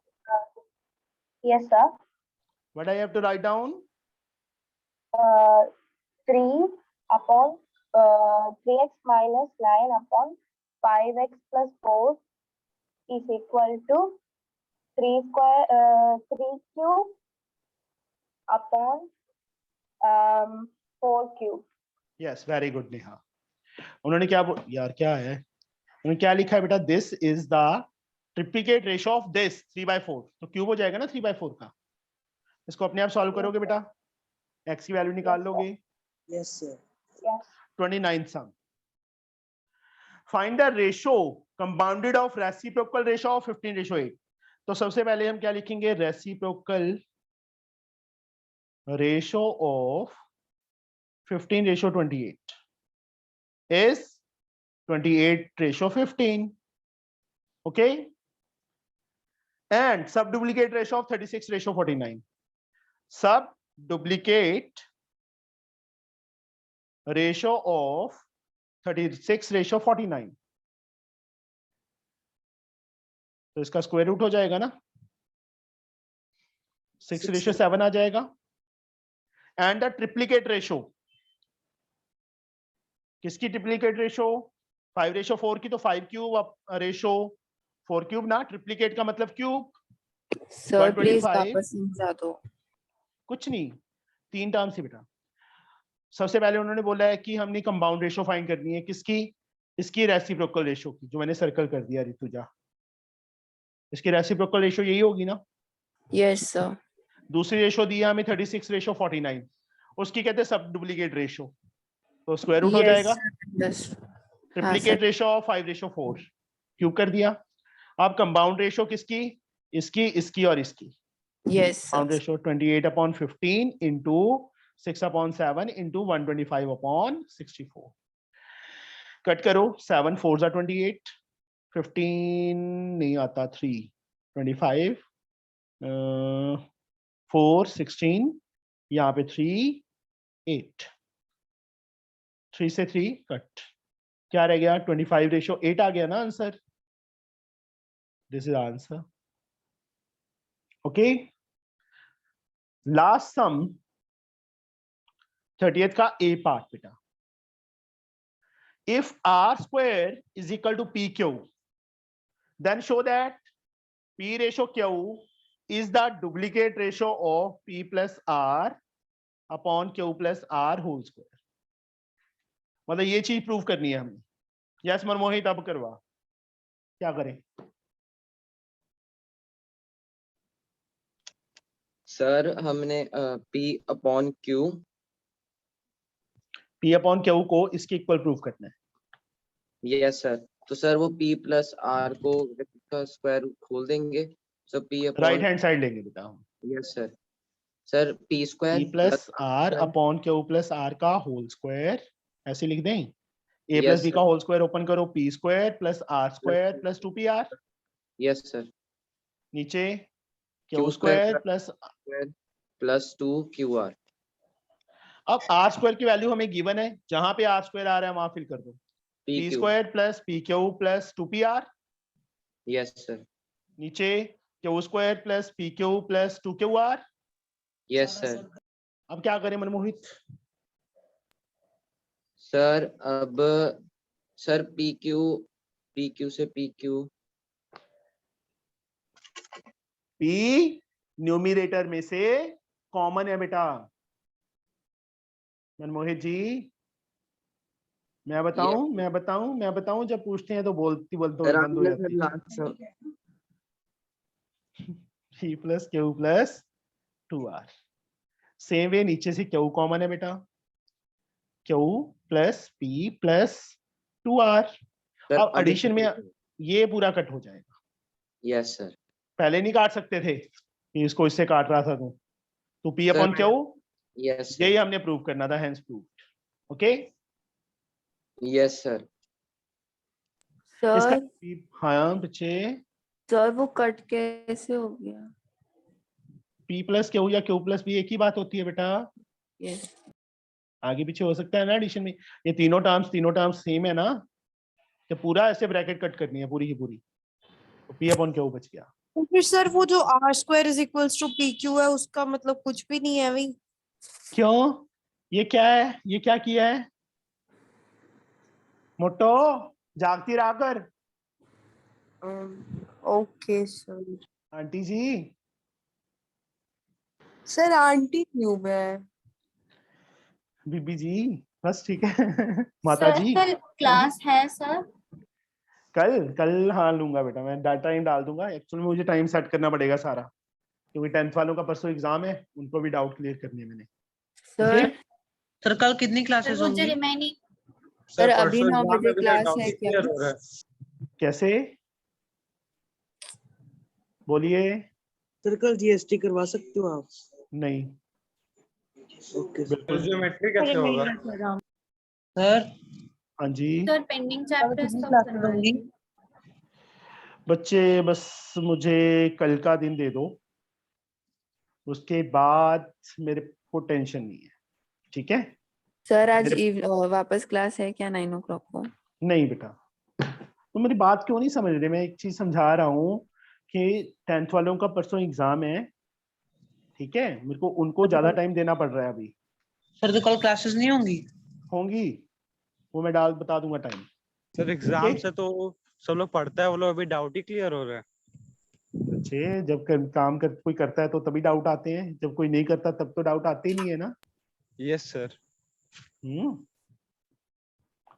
Yes, sir. What I have to write down? 3 upon 3x minus 9 upon 5x plus 4 is equal to 3 cube upon 4 cube. Yes, very good Neha. उन्होंने क्या यार क्या है? उन्होंने क्या लिखा है बेटा? This is the triplicate ratio of this 3/4. तो क्यूब हो जाएगा ना 3/4 का. इसको अपने आप सॉल्व करोगे बेटा? x की वैल्यू निकाल लोगे? Yes sir. Yes. 29 sum. Find the ratio compounded of reciprocal ratio of 15:8. तो सबसे पहले हम क्या लिखेंगे? Reciprocal ratio of 15:28 is 28:15. Okay. And subduplicate ratio of 36:49. Subduplicate ratio of 36:49. तो इसका स्क्वायर रूट हो जाएगा ना? 6:7 आ जाएगा. एंड द ट्रिप्लीकेट रेशो, किसकी ट्रिप्लीकेट रेशो? 5:4 की. तो 5 क्यूब रेशो 4 क्यूब ना. ट्रिप्लीकेट का मतलब क्यूब. सर प्लीज वापस समझा दो. कुछ नहीं, 3 टर्म से बेटा. सबसे पहले उन्होंने बोला है कि हमने कंपाउंड रेशो फाइंड करनी है. किसकी? इसकी रेसिप्रोकल रेशो की, जो मैंने सर्कल कर दिया ऋतुजा. इसकी रेसिप्रोकल रेशो यही होगी ना? Yes sir. दूसरी रेशो दी है हमें 36:49. उसकी कहते हैं सब डुप्लीकेट रेशो. तो स्क्वायर रूट हो जाएगा. ट्रिप्लीकेट रेशो ऑफ 5:4 क्यूब कर दिया. अब कंपाउंड रेशो किसकी? इसकी, इसकी और इसकी. Yes. Compound ratio 28/15 into 6/7 into 125/64. Cut करो. 7 4s are 28. 15 नहीं आता. 3 25 4 16. यहाँ पे 3 8. 3 से 3 कट. क्या रह गया? 25:8 आ गया ना answer. This is answer. Okay. Last sum 30th का ए पार्ट बेटा. If R square is equal to PQ, then show that P ratio Q is the duplicate ratio of P plus R upon Q plus R whole square. मतलब ये चीज प्रूव करनी है हमें. यस मनमोहित, अब करवा. क्या करें? सर हमने P upon Q. P upon Q को इसके इक्वल प्रूव करना है. Yes sir. तो सर वो P प्लस R को का स्क्वायर रूट खोल देंगे. सो P upon right hand side लेंगे बेटा. Yes sir. Sir P square P plus R upon Q plus R का होल स्क्वायर ऐसे लिख दें. A प्लस B का होल स्क्वायर ओपन करो. P square plus R square plus 2PR. Yes sir. नीचे Q स्क्वायर प्लस 2QR. अब R स्क्वायर की वैल्यू हमें गिवन है. जहां पे R स्क्वायर आ रहा है वहां फिल कर दो. P square plus PQ plus 2PR. Yes sir. नीचे Q square plus PQ plus 2QR. Yes sir. अब क्या करें मनमोहित? सर अब सर PQ से PQ. P न्यूमरेटर में से कॉमन है बेटा. मनमोहित जी मैं बताऊं जब पूछते हैं तो बोलते बंद हो जाती है. p plus Q plus 2r। Same way नीचे से क्यू कॉमन है बेटा, Q plus p plus 2r। अब एडिशन में ये पूरा कट हो जाएगा। Yes sir. पहले नहीं काट सकते थे कि इसको इससे काट रहा था तो p अपॉन क्यू। यस यही हमने प्रूव करना था, hence proved. Okay yes sir. इसका सर हाँ बच्चे, सर वो कट कैसे हो गया? p प्लस क्यू या q प्लस p एक ही बात होती है बेटा। यस आगे पीछे हो सकता है ना एडिशन में। ये तीनों टर्म्स सेम है ना, तो पूरा ऐसे ब्रैकेट कट करनी है पूरी की पूरी, तो p अपॉन क्यू बच गया। तो फिर सर वो जो r square is equals to P Q है उसका मतलब कुछ भी नहीं है भाई। क्यों? ये क्या है? ये क्या किया है मोटो? जागती रहा कर। Okay sir. आंटी जी सर आंटी क्यों है? बीबी जी बस ठीक है। माता जी कल क्लास है सर? कल हाँ लूंगा बेटा, मैं टाइम डाल दूंगा। एक्चुअली मुझे टाइम सेट करना पड़ेगा सारा, क्योंकि 10th वालों का परसों एग्जाम है, उनको भी डाउट क्लियर करने हैं मैंने। सर सर कल कितनी क्लासेस मुझे होंगी? रिमेनिंग सर अभी 9 बजे क्लास है क्या? कैसे? बोलिए। सर कल जीएसटी करवा सकते हो आप? नहीं ओके बिल्कुल। ज्योमेट्री कैसे होगा? सर हाँ जी सर पेंडिंग चैप्टर्स कितनी कब क्लासेस होंगी? करवाएंगे? बच्चे बस मुझे कल का दिन दे दो, उसके बाद मेरे को टेंशन नहीं है, ठीक है? सर आज वापस क्लास है क्या 9 o'clock को? नहीं बेटा, तो मेरी बात क्यों नहीं समझ रहे? मैं एक चीज समझा रहा हूँ कि 10th वालों का परसों एग्जाम है, ठीक है? मेरे को उनको ज्यादा टाइम देना पड़ रहा है अभी। सर तो कल क्लासेस नहीं होंगी? होंगी, वो मैं बता दूंगा टाइम। सर एग्जाम से तो सब लोग पढ़ता है, वो लोग अभी डाउट ही क्लियर हो रहा है। अच्छे, जब कोई करता है तो तभी डाउट आते हैं, जब कोई नहीं करता तब तो डाउट आते ही नहीं है ना। Yes sir.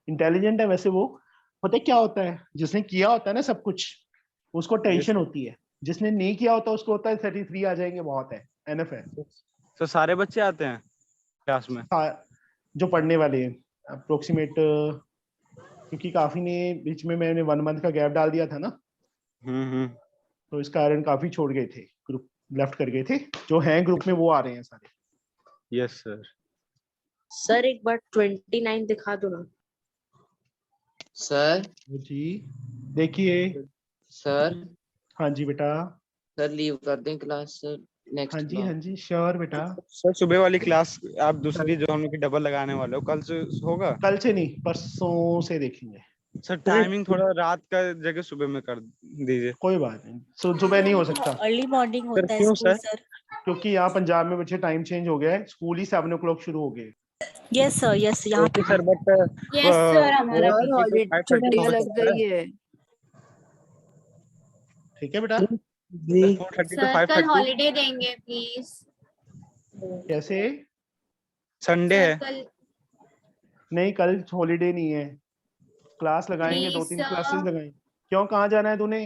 इंटेलिजेंट है वैसे वो। पता है क्या होता है, जिसने किया होता है ना सब कुछ, उसको टेंशन होती है। जिसने नहीं किया होता उसको होता है 33 आ जाएंगे, बहुत है, एनफ है। सर सारे बच्चे आते हैं क्लास में? जो पढ़ने वाले हैं अप्रोक्सीमेट, क्योंकि काफी ने बीच में मैंने 1 मंथ का गैप डाल दिया था ना, तो इस कारण काफी छोड़ गए थे, ग्रुप लेफ्ट कर गए थे। जो हैं ग्रुप में वो आ रहे हैं सारे। Yes sir. सर एक बार 29 दिखा दो ना। सर जी देखिए। सर हाँ जी बेटा। सर लीव कर दें क्लास सर नेक्स्ट क्लास। हाँ जी श्योर बेटा। सर सुबह वाली क्लास आप दूसरी जो हम लोग की डबल लगाने वाले हो, कल से होगा? कल से नहीं, परसों से देखेंगे। सर टाइमिंग थोड़ा रात का जगह सुबह में कर दीजिए। कोई बात नहीं, सुबह नहीं हो सकता। अर्ली मॉर्निंग होता है क्यों स्कूल सर? सर। क्योंकि यहाँ पंजाब में बच्चे टाइम चेंज हो गया है, स्कूल ही 7 o'clock शुरू हो गए। यस सर, यस यहाँ पे सर बट यस सर हमारा सर हॉलीडे छुट्टियां लग गई है। ठीक है बेटा। जी 4:30 to सर कल 5:30 हॉलीडे देंगे प्लीज। कैसे? संडे सर है। कल नहीं कल हॉलीडे नहीं है, क्लास लगाएंगे, प्लीज 2-3 क्लासेस सर। लगाएंगे। क्यों, कहाँ जाना है तूने?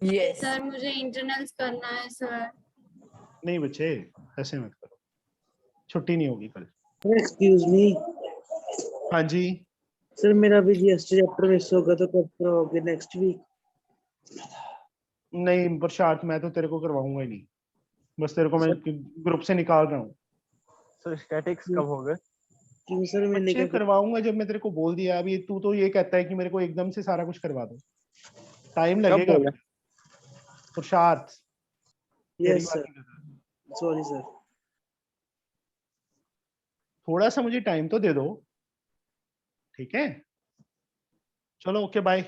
यस सर मुझे इंटरनल्स करना है सर। नहीं बच्चे ऐसे मत करो, छुट्टी नहीं होगी कल। Excuse me. हाँ जी। सर मेरा भी जीएसटी चैप्टर मिस होगा तो कब करवाओगे? Next week? नहीं प्रशांत, मैं तो तेरे को करवाऊंगा ही नहीं, बस तेरे को मैं ग्रुप से निकाल रहा हूँ। सर स्टैटिक्स कब होगा? क्यों सर मैंने बच्चे क्या करवाऊंगा जब मैं तेरे को बोल दिया। अभी तू तो ये कहता है कि मेरे को एकदम से सारा कुछ करवा दो, टाइम कब लगेगा बोला? Prashant. Yes sir sorry sir. थोड़ा सा मुझे टाइम तो दे दो, ठीक है? चलो ओके बाय।